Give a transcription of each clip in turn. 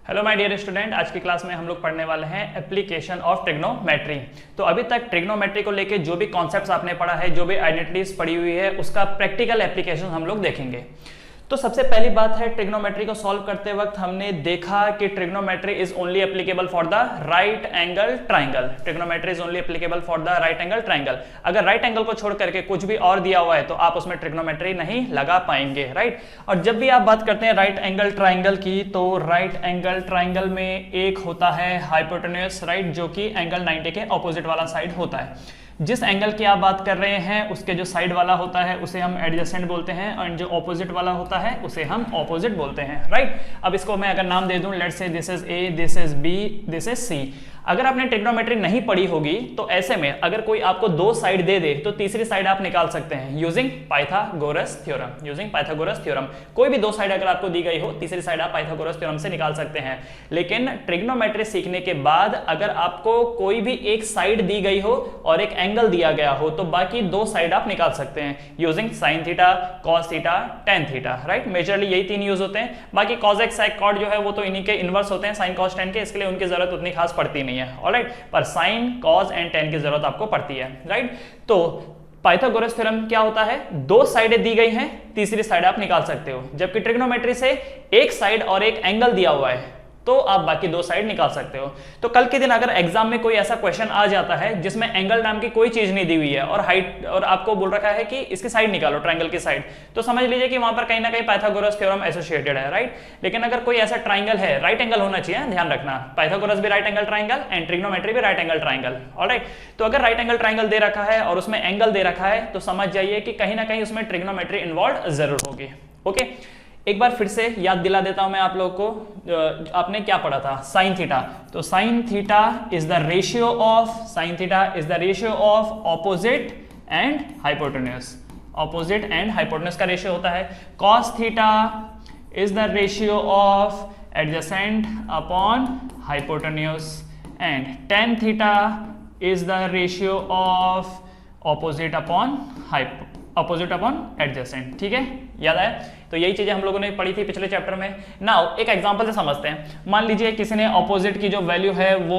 Hello my dear student, आज की class में हम लोग पढ़ने वाले हैं एप्लीकेशन ऑफ ट्रिग्नोमेट्री। तो अभी तक ट्रिग्नोमेट्री को लेके जो भी कॉन्सेप्ट्स आपने पढ़ा है, जो भी आइडेंटिटीज पढ़ी हुई है, उसका प्रैक्टिकल एप्लीकेशन हम लोग देखेंगे। तो सबसे पहली बात है, ट्रिग्नोमेट्री को सॉल्व करते वक्त हमने देखा कि trigonometry is only applicable for the right angle triangle. Trigonometry is only applicable for the right angle triangle. अगर राइट एंगल को छोड़ करके कुछ भी और दिया हुआ है तो आप उसमें ट्रिग्नोमेट्री नहीं लगा पाएंगे, राइट। और जब भी आप बात करते हैं राइट एंगल ट्राइंगल की, तो राइट एंगल ट्राइंगल में एक होता है हाइपोटेन्यूज, राइट, जो कि एंगल 90 के ऑपोजिट वाला साइड होता है। जिस एंगल की आप बात कर रहे हैं उसके जो साइड वाला होता है उसे हम एडजेसेंट बोलते हैं, और जो ऑपोजिट वाला होता है उसे हम ऑपोजिट बोलते हैं, राइट। अब इसको मैं अगर नाम दे दूं, let's say this is A, this is B, this is C. अगर आपने ट्रिग्नोमेट्री नहीं पढ़ी होगी तो ऐसे में अगर कोई आपको दो साइड दे दे तो तीसरी साइड आप निकाल सकते हैं using Pythagoras theorem. Using Pythagoras theorem कोई भी दो साइड अगर आपको दी गई हो, तीसरी साइड आप पाइथागोरस थ्योरम से निकाल सकते हैं। लेकिन ट्रिग्नोमेट्री सीखने के बाद अगर आपको कोई भी एक साइड दी गई हो और एक एंगल दिया गया हो तो बाकी दो साइड आप निकाल सकते हैं using sine theta, cos theta, tan theta, right. Majorly यही तीन यूज होते हैं। बाकी कॉस एक्स साइन कॉट जो है वो तो इन्हीं के इनवर्स होते हैं साइन कॉस टेन के, इसके लिए उनकी जरूरत उतनी खास पड़ती नहीं है, ऑलराइट। पर साइन कॉस एंड टेन की जरूरत आपको पड़ती है, राइट। तो पाइथागोरस थ्योरम क्या होता है, दो साइडें दी गई हैं, तीसरी साइड आप निकाल सकते हो। जबकि ट्रिग्नोमेट्री से एक साइड और एक एंगल दिया हुआ है तो आप बाकी दो साइड निकाल सकते हो। तो कल के दिन अगर एग्जाम में कोई ऐसा क्वेश्चन आ जाता है जिसमें एंगल नाम की कोई चीज नहीं दी हुई है और हाइट और आपको बोल रखा है कि इसकी साइड निकालो, ट्रायंगल की साइड, तो समझ लीजिए कि वहां पर कहीं ना कहीं पाइथागोरस थ्योरम एसोसिएटेड है, राइट। लेकिन अगर कोई ऐसा ट्रायंगल है, राइट एंगल होना चाहिए, ध्यान रखना, पाइथागोरस भी right angle triangle and trigonometry भी राइट एंगल ट्रायंगल, ऑलराइट। तो अगर राइट एंगल ट्रायंगल दे रखा है और उसमें एंगल दे रखा है तो समझ जाइए कि कहीं ना कहीं उसमें ट्रिग्नोमेट्री इन्वॉल्व जरूर होगी, ओके। एक बार फिर से याद दिला देता हूं मैं आप लोगों को, आपने क्या पढ़ा था, साइन थीटा। तो sine theta is the ratio of, sine theta is the ratio of opposite and hypotenuse. Opposite and hypotenuse का रेशियो होता है। Cos theta is the ratio of adjacent upon hypotenuse and tan theta is the ratio of opposite upon opposite upon adjacent, ठीक है, याद आया। तो यही चीजें हम लोगों ने पढ़ी थी पिछले चैप्टर में। नाउ एक एग्जांपल से समझते हैं। मान लीजिए किसी ने ऑपोजिट की जो वैल्यू है वो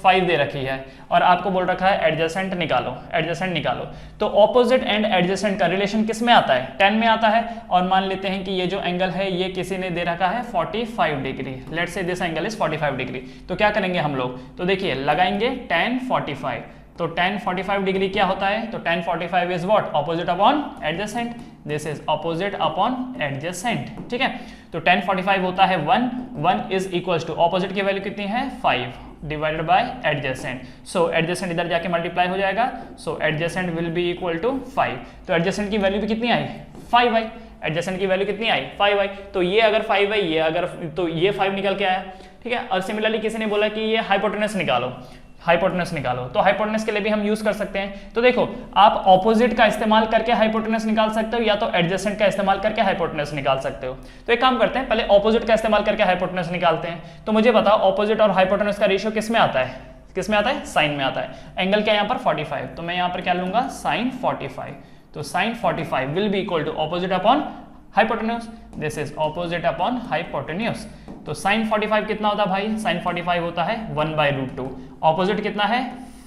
5 दे रखी है और आपको बोल रखा है एडजेसेंट निकालो, एडजेसेंट निकालो। तो ऑपोजिट एंड एडजेसेंट का रिलेशन किस में आता है, 10 में आता है। और मान लेते हैं कि ये जो एंगल है ये किसी ने दे रखा है 45 degree, let's say this angle is 45 degree. तो क्या करेंगे हम लोग, तो देखिए लगाएंगे tan 45। तो tan 45 डिग्री क्या होता है, तो tan 45 is what, opposite upon adjacent. This is opposite upon adjacent, ठीक है। तो tan 45 होता है 1 इज इक्वल्स टू, ऑपोजिट की वैल्यू कितनी है 5 divided by adjacent. So adjacent इधर जाके मल्टीप्लाई हो जाएगा, so adjacent will be equal to 5। तो एडजेसेंट की वैल्यू भी कितनी आई, 5 आई। एडजेसेंट की वैल्यू कितनी आई, 5 आई। तो ये अगर 5 है, ये अगर, तो ये 5 निकल के आया, ठीक है। और सिमिलरली किसी ने बोला कि ये हाइपोटेन्यूज निकालो, हाइपोटेन्यूज निकालो, तो हाइपोटेन्यूज के लिए भी हम यूज कर सकते हैं। तो देखो, आप ऑपोजिट का इस्तेमाल करके हाइपोटेन्यूज निकाल सकते हो या तो एडजेसेंट का इस्तेमाल करके हाइपोटेन्यूज निकाल सकते हो। तो एक काम करते हैं, पहले ऑपोजिट का इस्तेमाल करके हाइपोटेन्यूज निकालते हैं। तो मुझे बताओ ऑपोजिट और हाइपोटेन्यूज का रेशियो किस में आता है, किस में आता है, साइन में आता है। एंगल क्या यहाँ पर 45, तो मैं यहाँ पर क्या लूंगा, साइन 45। तो sine 45 will be equal to opposite upon hypotenuse, this is opposite upon hypotenuse. तो साइन 45 कितना होता है भाई, साइन 45 होता है 1/√2। ऑपोजिट कितना है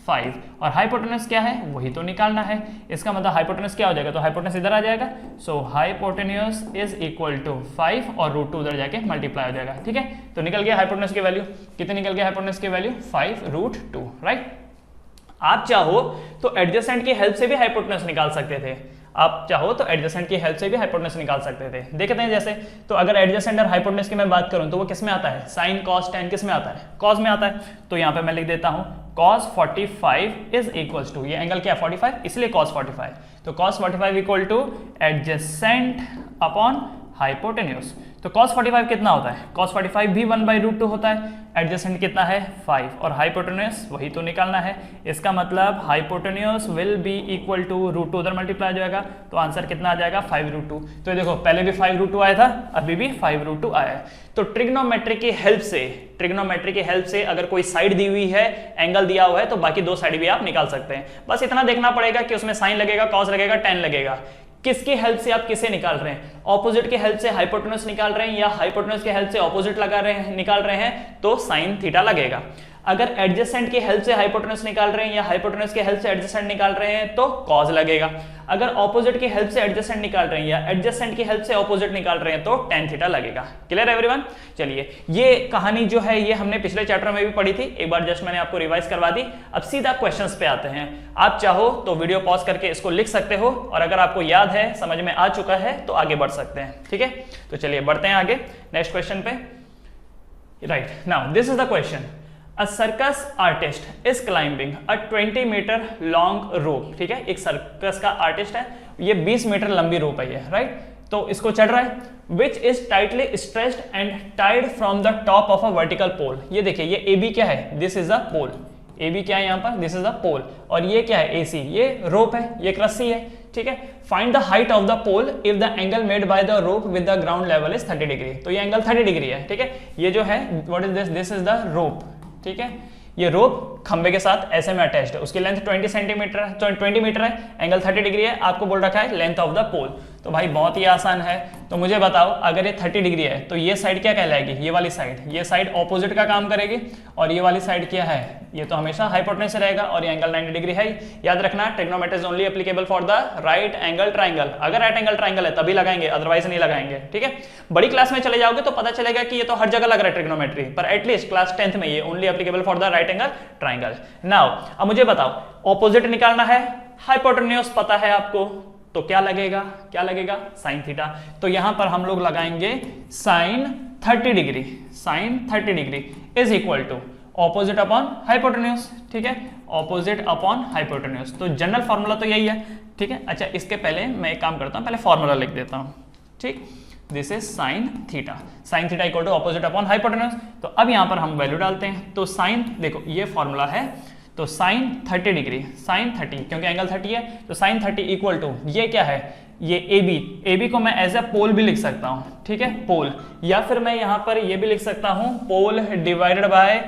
5 और हाइपोटेन्यूज क्या है वही तो निकालना है। इसका मतलब हाइपोटेन्यूज क्या हो जाएगा, तो हाइपोटेन्यूज इधर आ जाएगा। सो हाइपोटेन्यूज इज इक्वल टू 5 और √2 उधर जाके मल्टीप्लाई हो जाएगा, ठीक है। तो निकल गया हाइपोटेन्यूज की वैल्यू, कितनी निकल गया हाइपोटेन्यूज की वैल्यू 5√2, राइट। आप चाहो तो एडजेसेंट की हेल्प से भी हाइपोटेन्यूज निकाल सकते थे, आप चाहो तो एडजेसेंट की हेल्प से भी हाइपोटेन्यूज निकाल सकते थे। देखते हैं जैसे, तो अगर एडजेसेंट और हाइपोटेन्यूज की मैं बात करूं तो वो किस में आता है, साइन कॉस टेन किस में आता है, कॉस में आता है। तो यहाँ पे मैं लिख देता हूं cos 45 इज इक्वल्स टू, ये एंगल क्या है 45, इसलिए cos 45। तो cos 45 equal to adjacent upon hypotenuse. तो cos 45 कितना होता है, cos 45 भी 1/√2 होता है। एडजेसेंट कितना है 5 और हाइपोटेन्यूज वही तो निकालना है। इसका मतलब hypotenuse will be equal to √2 उधर मल्टीप्लाई हो जाएगा, तो आंसर कितना आ जाएगा 5√2। तो देखो पहले भी 5√2 आया था, अभी भी 5√2 आया है। तो ट्रिग्नोमेट्री की हेल्प से, ट्रिग्नोमेट्री की हेल्प से अगर कोई साइड दी हुई है, एंगल दिया हुआ है, तो बाकी दो साइड भी आप निकाल सकते हैं। बस इतना देखना पड़ेगा कि उसमें साइन लगेगा, कॉस लगेगा, टेन लगेगा, किसकी हेल्प से आप किसे निकाल रहे हैं। ऑपोजिट की हेल्प से हाइपोटेन्यूज निकाल रहे हैं या हाइपोटेन्यूज की हेल्प से ऑपोजिट निकाल रहे हैं तो साइन थीटा लगेगा। अगर एडजेसेंट की हेल्प से हाइपोटेन्यूज निकाल रहे हैं या हाइपोटेन्यूज की हेल्प से एडजेसेंट निकाल रहे हैं तो कॉज लगेगा। अगर ऑपोजिट की हेल्प से एडजेसेंट निकाल रहे हैं या एडजेसेंट की हेल्प से ऑपोजिट निकाल रहे हैं तो tan थीटा लगेगा। Clear everyone? चलिए, ये कहानी जो है ये हमने पिछले चैप्टर में भी पढ़ी थी, एक बार जस्ट मैंने आपको रिवाइज करवा दी। अब सीधा क्वेश्चंस पे आते हैं। आप चाहो तो वीडियो पॉज करके इसको लिख सकते हो और अगर आपको याद है, समझ में आ चुका है तो आगे बढ़ सकते हैं। ठीक है, तो चलिए बढ़ते हैं आगे नेक्स्ट क्वेश्चन पे। Right, now this is the question. A circus artist is climbing a 20 metre long rope. ठीक है, एक सर्कस का आर्टिस्ट है, ये 20 मीटर लंबी रोप है ये, राइट? तो इसको चढ़ रहा है, which is tightly stretched and tied from the top of a vertical pole. ये देखिए, ये ए बी क्या है, this is a pole. A B क्या है यहाँ पर, दिस इज अ पोल। और ये क्या है, ए सी, ये रोप है, ये एक रस्सी है। ठीक है, find the height of the pole if the angle made by the rope with the ground level is 30 degree. तो ये एंगल 30 डिग्री है। ठीक है, ये जो है what is this, this is the rope. ठीक है, ये रोप खंबे के साथ ऐसे में अटैच्ड है, उसकी लेंथ 20 सेंटीमीटर है, 20 मीटर है, एंगल 30 डिग्री है। आपको बोल रखा है लेंथ ऑफ द पोल। तो भाई बहुत ही आसान है। तो मुझे बताओ, अगर ये 30 डिग्री है तो ये साइड क्या कहलाएगी, ये वाली साइड, ये साइड ऑपोजिट का काम करेगी और ये वाली साइड क्या है, ये तो हमेशा हाइपोटेन्यूज रहेगा और ये एंगल 90 डिग्री है। याद रखना, trigonometry is only applicable for the right angle triangle. अगर राइट एंगल ट्राइंगल है तभी लगाएंगे, अदरवाइज नहीं लगाएंगे। ठीक है, बड़ी क्लास में चले जाओगे तो पता चलेगा कि ये तो हर जगह लग रहा है ट्रिग्नोमेट्री, पर एटलीस्ट क्लास 10th में ये only applicable for the right angle triangle. Now अब मुझे बताओ, ऑपोजिट निकालना है, हाइपोटेन्यूज पता है आपको, तो क्या लगेगा, क्या लगेगा, साइन थीटा। तो यहां पर हम लोग लगाएंगे sine 30 degree. Sine 30 degree is equal to opposite upon hypotenuse. ठीक है, ऑपोजिट अपॉन हाइपोटेन्यूज। तो जनरल फॉर्मूला तो यही है। ठीक है, अच्छा इसके पहले मैं एक काम करता हूं, पहले फॉर्मूला लिख देता हूं। ठीक, this is sine theta. Sine theta equal to opposite upon hypotenuse. तो अब यहां पर हम वैल्यू डालते हैं। तो साइन, देखो ये फॉर्मूला है, तो साइन 30 डिग्री, साइन 30 क्योंकि एंगल 30 है, तो साइन 30 इक्वल टू ये क्या है, ये ए बी। ए बी को मैं एज ए पोल भी लिख सकता हूं। ठीक है, पोल, या फिर मैं यहां पर ये भी लिख सकता हूं, पोल डिवाइडेड बाय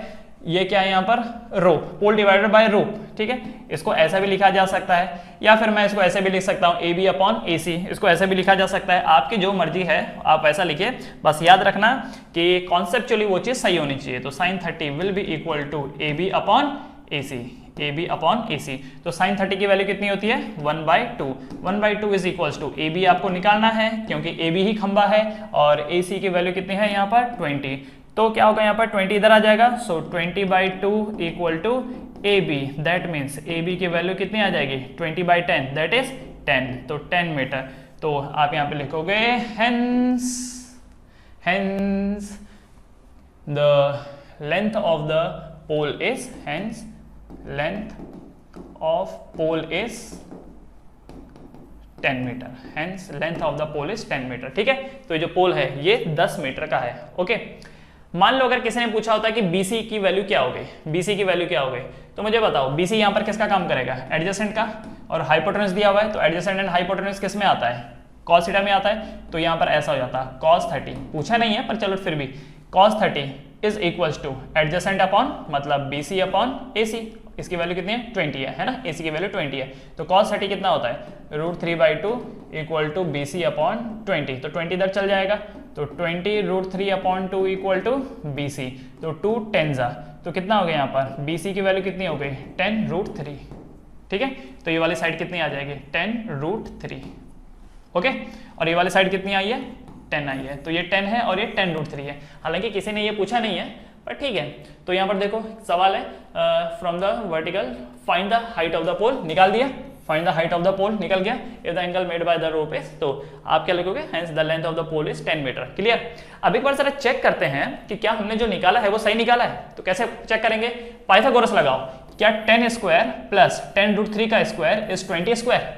ये क्या है यहाँ पर, रोप। पोल डिवाइडेड बाय रोप। ठीक है, इसको ऐसा भी लिखा जा सकता है, या फिर मैं इसको ऐसे भी लिख सकता हूँ, ए बी अपॉन ए सी। इसको ऐसे भी लिखा जा सकता है, आपकी जो मर्जी है आप ऐसा लिखिए। बस याद रखना कि कॉन्सेप्चुअली वो चीज सही होनी चाहिए। तो sine 30 will be equal to A B upon A C, A B upon A C. तो साइन 30 की वैल्यू कितनी होती है, 1/2। 1/2 is equals to A B आपको निकालना है क्योंकि ए बी ही खंबा है, और ए सी की वैल्यू कितनी है यहाँ पर 20। तो क्या होगा यहाँ पर 20 इधर आ जाएगा, so 20/2 equal to A B. That means A B की वैल्यू कितनी आ जाएगी, 20/10, दैट इज 10। तो 10 मीटर। तो आप यहाँ पे लिखोगे hence, hence the length of the pole is, hence length of pole is 10 metre. Hence length of the pole is 10 metre. ठीक है, तो ये जो पोल है ये 10 मीटर का है। ओके, मान लो अगर किसी ने पूछा होता है कि BC की वैल्यू क्या हो गई, BC की वैल्यू क्या हो गई, तो मुझे बताओ BC यहाँ पर किसका काम करेगा, एडजेसेंट का। और हाइपोटेन्यूज दिया हुआ है, तो एडजेसेंट एंड हाइपोटेन्यूज किस में आता है, कॉस थीटा में आता है। तो यहाँ पर ऐसा हो जाता है cos 30, पूछा नहीं है पर चलो फिर भी, cos 30 is equals to adjacent upon मतलब BC अपॉन AC। इसकी वैल्यू कितनी है, 20 है ना, AC की वैल्यू 20 है। तो cos 30 कितना होता है, √3/2 इक्वल टू BC अपॉन 20। तो 20 इधर चल जाएगा, तो 20 √3/2 इक्वल टू BC। तो 2 10 तो कितना हो गया यहाँ पर, BC की वैल्यू कितनी हो गई, 10√3। ठीक है, तो ये वाली साइड कितनी आ जाएगी, 10√3। ओके, और ये वाली साइड कितनी आई है, 10 आई है। तो ये 10 है और ये 10√3 है। हालांकि किसी ने ये पूछा नहीं है पर ठीक है। तो यहाँ पर देखो सवाल है, from the vertical find the height of the pole, निकाल दिया, find the height of the pole निकल गया। If the angle made by the rope is, तो आप क्या लिखोगे, hence the length of the pole is 10 metre. Clear. अब एक बार जरा चेक करते हैं कि क्या हमने जो निकाला है वो सही निकाला है। तो कैसे चेक करेंगे, पाइथागोरस लगाओ। क्या 10 स्क्वायर प्लस 10√3 का स्क्वायर इज 20 स्क्वायर।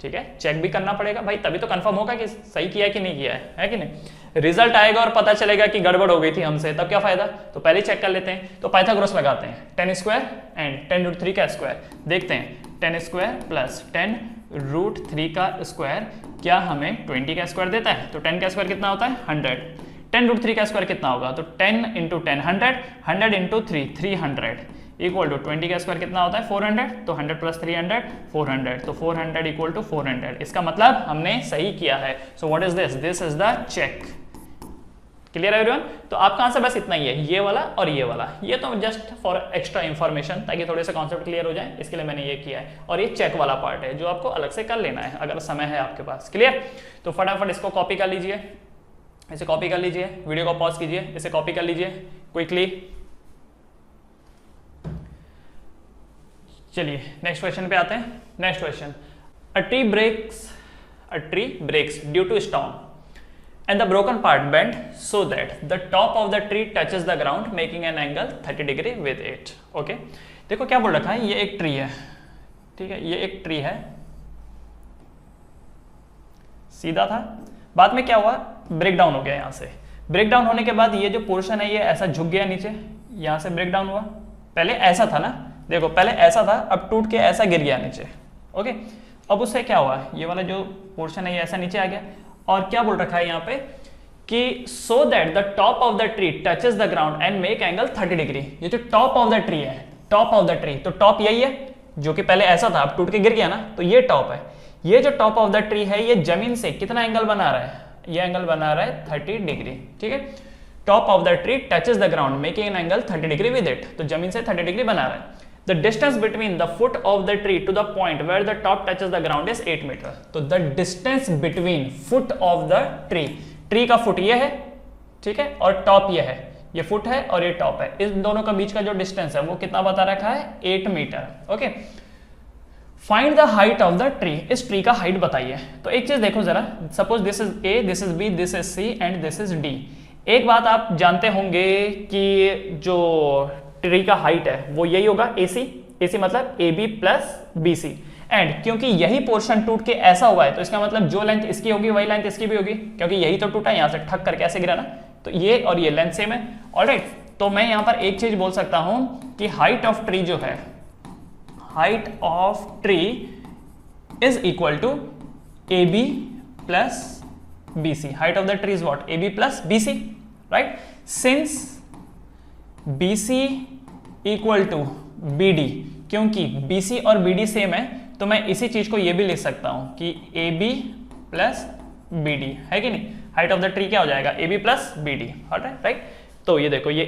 ठीक है, चेक भी करना पड़ेगा भाई, तभी तो कंफर्म होगा कि सही किया है कि नहीं किया है कि नहीं। रिजल्ट आएगा और पता चलेगा कि गड़बड़ हो गई थी हमसे, तब क्या फायदा। तो पहले चेक कर लेते हैं। तो पाइथागोरस लगाते हैं, 10 स्क्वायर एंड 10√3 का स्क्वायर। देखते हैं 10 स्क्वायर प्लस 10√3 का स्क्वायर क्या हमें 20 का स्क्वायर देता है। तो 10 का स्क्वायर कितना होता है, 100। 10√3 का स्क्वायर कितना होगा, तो 10 × 10 100, 100 × 3 300 इक्वल टू 20 का स्क्वायर कितना होता है 400, तो 100 प्लस 300 400, तो 400 इक्वल टू 400। इसका मतलब हमने सही किया है। So what is this? This is the check. Clear है एवरीवन? तो आपका आंसर बस इतना ही है, ये वाला और ये वाला। ये तो जस्ट फॉर एक्स्ट्रा इंफॉर्मेशन, ताकि थोड़े से कॉन्सेप्ट क्लियर हो जाए, इसके लिए मैंने ये किया है। और ये चेक वाला पार्ट है जो आपको अलग से कर लेना है अगर समय है आपके पास। क्लियर? तो फटाफट इसको कॉपी कर लीजिए, इसे कॉपी कर लीजिए, वीडियो को पॉज कीजिए, इसे कॉपी कर लीजिए क्विकली। चलिए नेक्स्ट क्वेश्चन पे आते हैं। Next question, a tree breaks due to storm and the broken part bent so that the top of the tree touches the ground making an angle 30 degree with it. Okay, देखो क्या बोल रखा है, ये एक ट्री है, ठीक है, ये एक ट्री है, सीधा था, बाद में क्या हुआ, ब्रेक डाउन हो गया। यहाँ से ब्रेक डाउन होने के बाद ये जो पोर्शन है ये ऐसा झुक गया नीचे, यहाँ से ब्रेक डाउन हुआ। पहले ऐसा था ना, देखो पहले ऐसा था, अब टूट के ऐसा गिर गया नीचे। ओके, अब उससे क्या हुआ, ये वाला जो पोर्शन है ये ऐसा नीचे आ गया। और क्या बोल रखा है यहाँ पे कि so that the top of the tree touches the ground and make angle 30 degree. ये जो टॉप ऑफ द ट्री है, टॉप ऑफ द ट्री, तो टॉप यही है जो कि पहले ऐसा था, अब टूट के गिर गया ना, तो ये टॉप है। ये जो टॉप ऑफ द ट्री है ये जमीन से कितना एंगल बना रहा है, ये एंगल बना रहा है 30 डिग्री। ठीक है, top of the tree touches the ground making an angle 30 degree with it, तो जमीन से 30 डिग्री बना रहा है। The distance between the foot of the tree to the point where the top touches the ground is 8 meter. तो the distance between foot of the tree, tree का foot ये है, ठीक है, और टॉप ये है, ये फुट है और ये टॉप है, इस दोनों का बीच का जो डिस्टेंस है वो कितना बता रखा है 8 metre. Okay, find the height of the tree, इस ट्री का हाइट बताइए। तो एक चीज देखो जरा, suppose this is A, this is B, this is C and this is D. एक बात आप जानते होंगे कि जो ट्री का हाइट है वो यही होगा AC, AC मतलब AB प्लस BC, एंड क्योंकि यही पोर्शन टूट के ऐसा हुआ है तो इसका मतलब जो लेंथ इसकी होगी वही लेंथ इसकी भी होगी, क्योंकि यही तो टूटा है, यहाँ से ठक करके ऐसे गिरा ना, तो ये और ये लेंथ सेम है। ऑलराइट, तो मैं यहाँ पर एक चीज बोल सकता हूं कि हाइट ऑफ ट्री जो है, height of tree is equal to AB plus BC। Height of the tree is what, AB plus BC, right. Since BC equal to BD, क्योंकि BC और BD सेम है तो मैं इसी चीज को ये भी लिख सकता हूं कि AB प्लस BD है कि नहीं। हाइट ऑफ द ट्री क्या हो जाएगा, AB प्लस BD, राइट। तो ये देखो, ये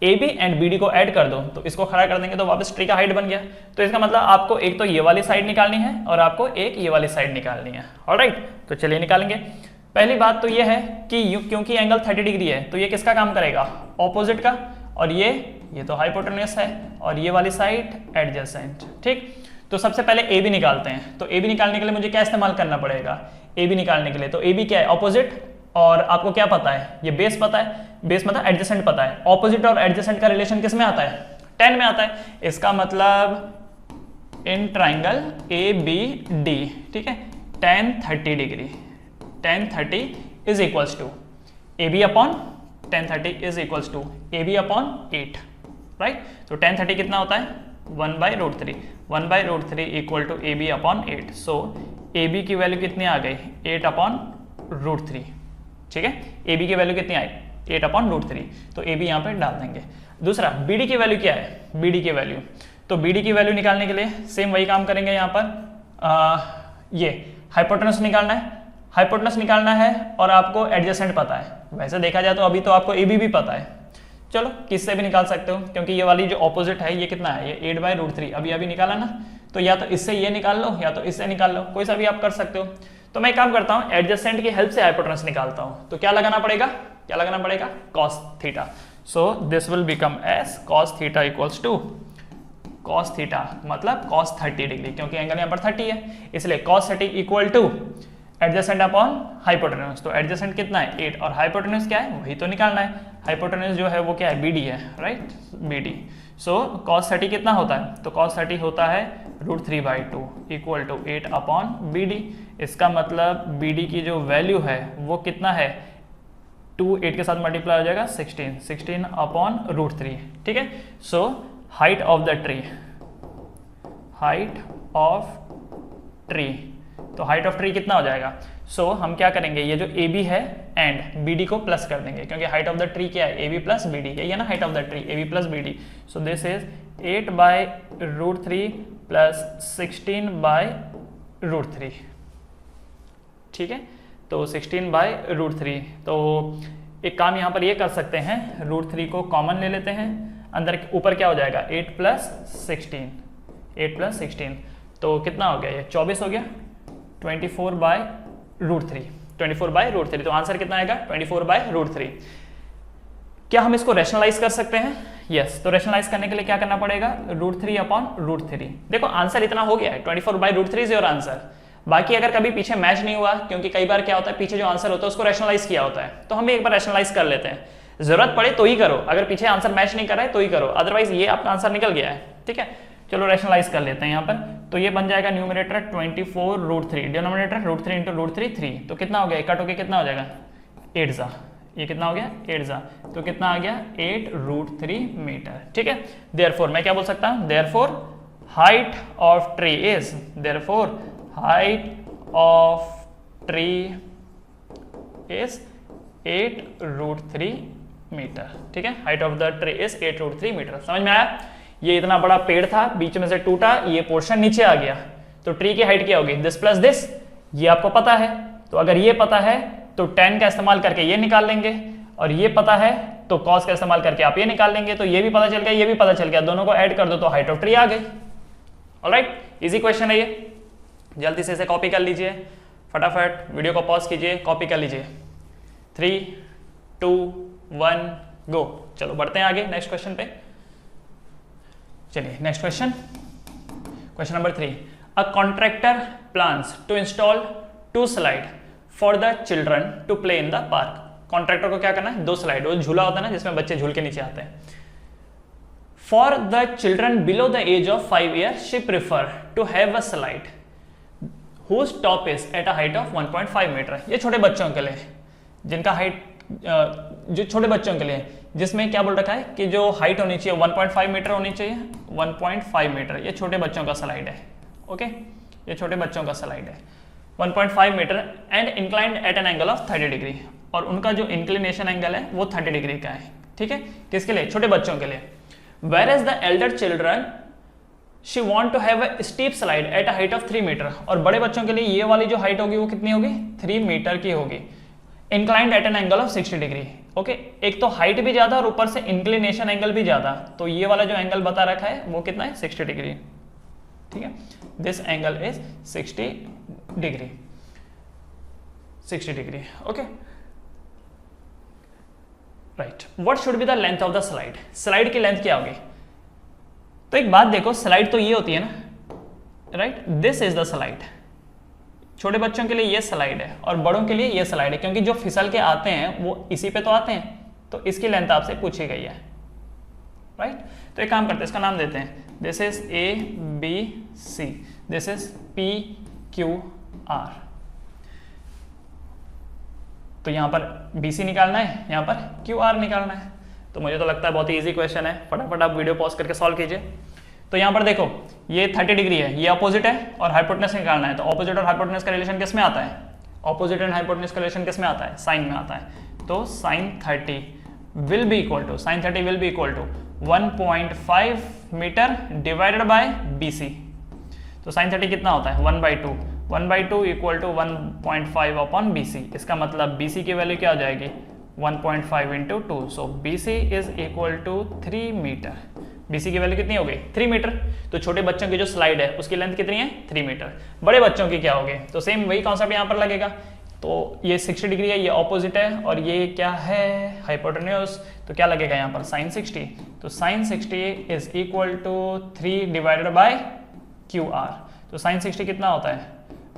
AB एंड BD को ऐड कर दो तो इसको खड़ा कर देंगे तो वापस ट्री का हाइट बन गया। तो इसका मतलब आपको एक तो ये वाली साइड निकालनी है और आपको एक ये वाली साइड निकालनी है। ऑलराइट, तो चलिए निकालेंगे। पहली बात तो ये है कि क्योंकि एंगल 30 डिग्री है तो ये किसका काम करेगा, ऑपोजिट का, और ये तो हाइपोटेन्यूस है और ये वाली साइड एडजेसेंट। ठीक, तो सबसे पहले AB निकालते हैं। तो AB निकालने के लिए मुझे क्या इस्तेमाल करना पड़ेगा, AB निकालने के लिए तो AB क्या है, ऑपोजिट, और आपको क्या पता है, ये बेस पता है, बेस मतलब एडजेसेंट पता है। ऑपोजिट और एडजेसेंट का रिलेशन किस में आता है, tan में आता है। इसका मतलब इन ट्राइंगल ABD, ठीक है, tan 30 degree, tan 30 is equals to AB upon tan 30 is equals to AB upon 8, right. तो tan 30 कितना होता है 1/√3, 1/√3 equal to AB upon 8। So AB की वैल्यू कितनी आ गई 8/√3, ठीक है। AB की वैल्यू कितनी आई 8/√3, तो AB यहाँ पे डाल देंगे। दूसरा BD की वैल्यू क्या है, BD की वैल्यू, तो BD की वैल्यू निकालने के लिए सेम वही काम करेंगे। यहाँ पर ये हाइपोटेन्यूस निकालना है, हाइपोटेन्यूस निकालना है और आपको एडजेसेंट पता है। वैसे देखा जाए तो अभी तो आपको AB भी पता है, चलो किससे भी निकाल सकते हो, क्योंकि ये वाली जो ऑपोजिट है ये कितना है, ये 8/√3 अभी निकाला ना, तो या तो इससे ये निकाल लो या तो इससे निकाल लो, कोई सा भी आप कर सकते हो। तो मैं एक काम करता हूँ, एडजेसेंट की हेल्प से हाइपोटेन्यूस निकालता हूँ। तो क्या लगाना पड़ेगा, क्या लगाना पड़ेगा, cos theta. So this will become as cos theta equals to cos theta मतलब cos 30 डिग्री, क्योंकि एंगल यहाँ पर 30 है, इसलिए cos 30 equal to adjacent upon hypotenuse. तो एडजेसेंट कितना है 8 और हाइपोटेन्यूस क्या है वही तो निकालना है। हाइपोटेन्यूस जो है वो क्या है BD है, राइट, BD। सो cos 30 कितना होता है, तो cos 30 होता है √3/2 इक्वल टू 8 अपॉन BD। इसका मतलब BD की जो वैल्यू है वो कितना है, 2 8 के साथ मल्टीप्लाई हो जाएगा 16 अपॉन √3, ठीक है। So height of the tree, height of tree, तो हाइट ऑफ ट्री कितना हो जाएगा। सो हम क्या करेंगे, ये जो AB है एंड बी डी को प्लस कर देंगे क्योंकि हाइट ऑफ द ट्री क्या है, A B plus B D, यही है ना height of the tree, A B plus B D. So this is 8/√3 plus 16/√3, ठीक है। तो 16/√3, तो एक काम यहाँ पर ये कर सकते हैं, √3 को कॉमन ले लेते हैं, अंदर ऊपर क्या हो जाएगा 8 + 16, 8 + 16, तो कितना हो गया ये 24 हो गया, 24/√3, 24/√3, तो आंसर कितना आएगा 24/√3। क्या हम इसको रैशनलाइज कर सकते हैं? यस, तो रैशनलाइज करने के लिए क्या करना पड़ेगा, √3/√3। देखो आंसर इतना हो गया है, 24/√3 इज योर आंसर। बाकी अगर कभी पीछे मैच नहीं हुआ, क्योंकि कई बार क्या होता है पीछे जो आंसर होता है उसको रैशनलाइज किया होता है, तो हम भी एक बार रैशनलाइज कर लेते हैं, जरूरत पड़े तो ही करो, अगर पीछे आंसर मैच नहीं कर रहा है तो ही करो, अदरवाइज ये आपका आंसर निकल गया है, ठीक है। चलो रैशनलाइज कर लेते हैं यहाँ पर, तो ये बन जाएगा न्यूमरेटर 24√3, डिनोमिनेटर √3 × √3 3, तो कितना हो गया, कट होके कितना हो जाएगा 8 जा, ये कितना हो गया 8 जा, तो कितना आ गया 8√3 मीटर, ठीक है। देयरफॉर मैं क्या बोल सकता हूँ, therefore height of tree is, therefore height of tree is 8√3 metre, ठीक है। Height of the tree is 8√3 metre. समझ में आया? ये इतना बड़ा पेड़ था, बीच में से टूटा, ये पोर्शन नीचे आ गया, तो ट्री की हाइट क्या होगी, दिस प्लस दिस, ये आपको पता है। तो अगर ये पता है तो tan का इस्तेमाल करके ये निकाल लेंगे, और ये पता है तो cos का इस्तेमाल करके आप ये निकाल लेंगे, तो ये भी पता चल गया, ये भी पता चल गया, दोनों को ऐड कर दो तो हाइट ऑफ ट्री आ गई। ऑलराइट, इजी क्वेश्चन है ये, जल्दी से इसे कॉपी कर लीजिए, फटाफट वीडियो को पॉज कीजिए, कॉपी कर लीजिए। 3, 2, 1 गो। चलो बढ़ते हैं आगे नेक्स्ट क्वेश्चन पे। चलिए next question, question number 3। A contractor plans to install 2 slide for the children to play in the park. Contractor को क्या करना है, 2 स्लाइड, वो झूला होता है ना जिसमें बच्चे झूल के नीचे आते हैं। For the children below the age of 5 year she prefer to have a slide whose top is at a height of 1.5 metre. ये छोटे बच्चों के लिए, जिनका हाइट जो छोटे बच्चों के लिए, जिसमें क्या बोल रखा है कि जो हाइट होनी चाहिए 1.5 मीटर होनी चाहिए, 1.5 मीटर, ये छोटे बच्चों का स्लाइड है, ओके, ये छोटे बच्चों का स्लाइड है 1.5 metre and inclined at an angle of 30 degree, और उनका जो इंक्लिनेशन एंगल है वो 30 डिग्री का है, ठीक है, किसके लिए, छोटे बच्चों के लिए। Whereas the elder children she want to have a steep slide at a height of 3 metre, और बड़े बच्चों के लिए ये वाली जो हाइट होगी वो कितनी होगी, 3 मीटर की होगी, inclined at an angle of 60 degree, okay. एक तो हाइट भी ज्यादा और ऊपर से इंक्लिनेशन एंगल भी ज्यादा, तो ये वाला जो एंगल बता रखा है वो कितना है, 60 डिग्री, ठीक है। This angle is 60 degree, 60 degree, okay, right. What should be the length of the slide, slide की लेंथ क्या होगी। तो एक बात देखो, स्लाइड तो ये होती है ना, right, this is the slide, छोटे बच्चों के लिए ये स्लाइड है और बड़ों के लिए ये स्लाइड है, क्योंकि जो फिसल के आते हैं वो इसी पे तो आते हैं, तो इसकी लेंथ आपसे पूछी गई है, राइट। तो एक काम करते हैं, इसका नाम देते हैं, this is ABC, this is PQR। तो यहां पर BC निकालना है, यहां पर QR निकालना है, तो मुझे तो लगता है बहुत ही इजी क्वेश्चन है, फटाफट आप वीडियो पॉज करके सॉल्व कीजिए। तो यहाँ पर देखो ये 30 डिग्री है, ये अपोजिट है और हाइपोटेनस निकालना है, तो अपोजिट और हाइपोटेनस का रिलेशन किस में आता है, अपोजिट एंड हाइपोटेनस का रिलेशन किस में आता है, साइन में आता है। तो sin 30 will be equal to, sin 30 will be equal to 1.5 metre divided by BC। तो sin 30 कितना होता है 1/2, 1/2 इक्वल टू 1.5 अपॉन BC। इसका मतलब BC की वैल्यू क्या हो जाएगी 1.5 into 2, so BC is equal to 3 metre. BC की वैल्यू कितनी हो गई 3 मीटर। तो छोटे बच्चों की जो स्लाइड है उसकी लेंथ कितनी है 3 मीटर, बड़े बच्चों की क्या होगी, तो सेम वही कॉन्सेप्ट यहाँ पर लगेगा। तो ये 60 डिग्री है, ये ऑपोजिट है, और ये क्या है हाइपोटेन्यूज, तो क्या लगेगा यहाँ पर sin 60। तो sin 60 is equal to 3 divided by QR। तो sin 60 कितना होता है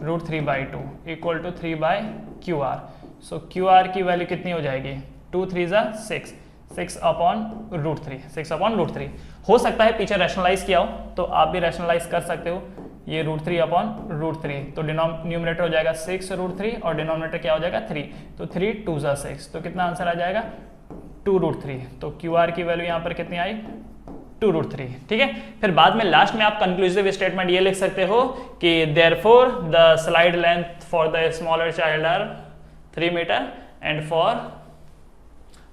√3/2 equal to 3/QR। So QR की वैल्यू कितनी हो जाएगी 2 3 6, 6 अपॉन √3, 6 अपॉन √3। हो सकता है पीछे रैशनलाइज किया हो, तो आप भी रैशनलाइज कर सकते हो, ये √3 अपॉन √3, तो न्यूमरेटर हो जाएगा 6√3 और डिनोमिनेटर क्या हो जाएगा 3, तो 3 2 6, तो कितना आंसर आ जाएगा 2√3। तो QR की वैल्यू यहाँ पर कितनी आई 2√3, ठीक है। फिर बाद में लास्ट में आप कंक्लूसिव स्टेटमेंट ये लिख सकते हो कि therefore the slide length for the smaller child are 3 metre and for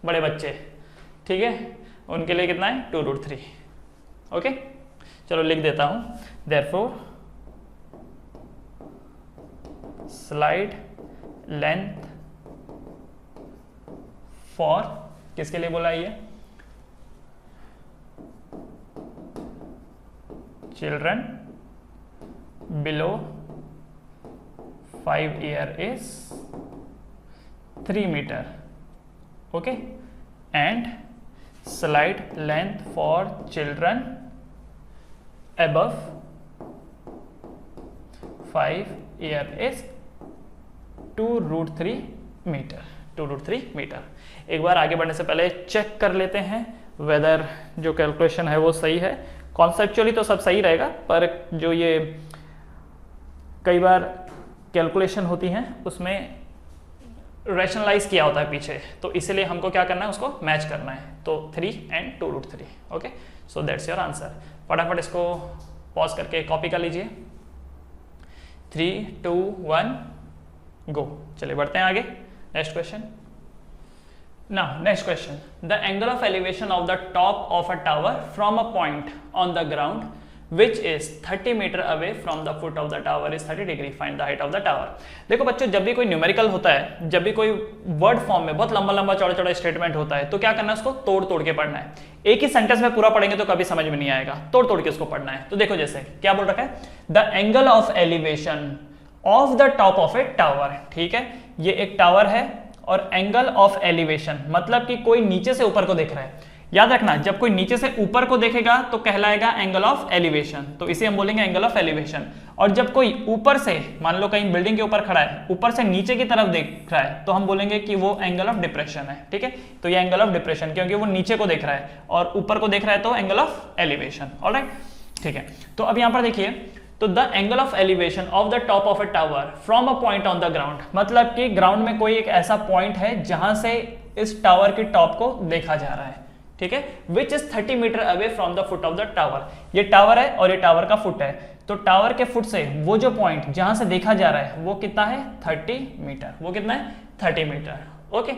बड़े बच्चे, ठीक है, उनके लिए कितना है 2√3। ओके, चलो लिख देता हूँ, देयरफॉर स्लाइड लेंथ फॉर, किसके लिए बोला ये, children below 5 years is 3 meter. Okay, and slide length for children above 5 years is 2√3 meter. 2√3 metre. एक बार आगे बढ़ने से पहले चेक कर लेते हैं वेदर जो कैलकुलेशन है वो सही है। कॉन्सेप्चुअली तो सब सही रहेगा, पर जो ये कई बार कैलकुलेशन होती हैं उसमें रैशनलाइज किया होता है पीछे, तो इसलिए हमको क्या करना है, उसको मैच करना है। तो 3 and 2√3। Okay, so that's your answer. फटाफट इसको पॉज करके कॉपी कर लीजिए। 3, 2, 1 गो। चलिए बढ़ते हैं आगे। Next question. Now, next question. The angle of elevation of the top of a tower from a point on the ground which is 30 meter away from the foot of the tower is 30 degree. Find the height of the tower. देखो बच्चों, जब भी कोई numerical होता है, जब भी कोई वर्ड फॉर्म में बहुत लंबा लंबा चौड़ा चौड़ा स्टेटमेंट होता है, तो क्या करना है, उसको तोड़ तोड़ के पढ़ना है। एक ही सेंटेंस में पूरा पढ़ेंगे तो कभी समझ में नहीं आएगा, तोड़ तोड़ के उसको पढ़ना है। तो देखो जैसे क्या बोल रखा है, the angle of elevation of the top of A tower. ठीक है, ये एक टावर है और एंगल ऑफ एलिवेशन मतलब कि कोई नीचे से ऊपर को देख रहा है। याद रखना, जब कोई नीचे से ऊपर को देखेगा तो कहलाएगा एंगल ऑफ एलिवेशन, तो इसे हम बोलेंगे एंगल ऑफ एलिवेशन। और जब कोई ऊपर से, मान लो कहीं बिल्डिंग के ऊपर खड़ा है, ऊपर से नीचे की तरफ देख रहा है, तो हम बोलेंगे कि वो एंगल ऑफ डिप्रेशन है। ठीक है, तो ये एंगल ऑफ डिप्रेशन, क्योंकि वो नीचे को देख रहा है और ऊपर को देख रहा है, तो एंगल ऑफ एलिवेशन। ऑलराइट, ठीक है। तो अब यहां पर देखिए, तो the angle of elevation of the top of a tower from a point on the ground, मतलब कि ग्राउंड में कोई एक ऐसा पॉइंट है जहां से इस टावर की टॉप को देखा जा रहा है। ठीक है, which is 30 metre away from the foot of the tower. ये टावर है और ये टावर का फुट है, तो टावर के फुट से वो जो पॉइंट जहां से देखा जा रहा है वो कितना है, 30 मीटर। वो कितना है, 30 meter. Okay,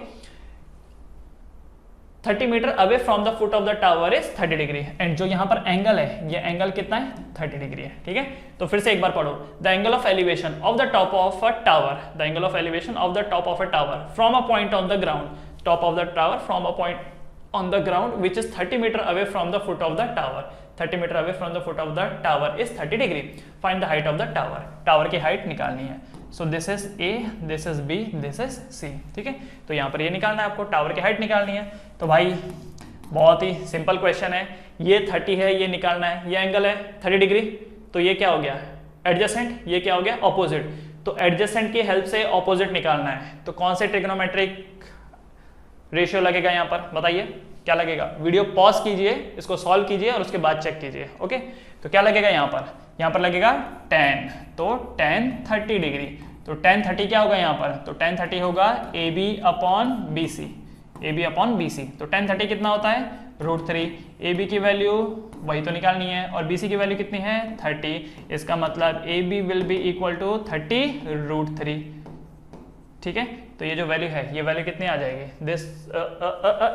30 metre away from the foot of the tower is 30 degree. And जो यहां पर एंगल है, ये एंगल कितना है, 30 डिग्री है। ठीक है, तो फिर से एक बार पढ़ो, the angle of elevation of the top of a tower, the angle of elevation of the top of a tower from a point on the ground, top of the tower from a point on the ground which is 30 meter away from the foot of the tower. 30 meter away from the foot of the tower is 30 degree. Find the height of the tower. Tower की height निकालनी है। So this is A, this is B, this is C. ठीक है, तो यहाँ पर ये निकालना है आपको, टावर की हाइट निकालनी है। तो भाई बहुत ही सिंपल क्वेश्चन है, ये 30 है, ये निकालना है, ये एंगल है 30 डिग्री, तो ये क्या हो गया, एडजेसेंट, ये क्या हो गया, ऑपोजिट। तो एडजेसेंट की हेल्प से ऑपोजिट निकालना है, तो कौन से ट्रिग्नोमेट्रिक रेशियो लगेगा यहाँ पर, बताइए क्या लगेगा। वीडियो पॉज कीजिए, इसको सॉल्व कीजिए और उसके बाद चेक कीजिए। ओके, तो क्या लगेगा यहाँ पर लगेगा tan, तो tan 30 डिग्री, तो tan 30 क्या होगा यहाँ पर, तो tan 30 होगा AB upon BC, AB upon BC। तो tan 30 कितना होता है, √3। AB की वैल्यू वही तो निकालनी है और BC की वैल्यू कितनी है, 30। इसका मतलब AB will be equal to 30√3। ठीक है, तो ये जो वैल्यू है, ये वैल्यू कितनी आ जाएगी, दिस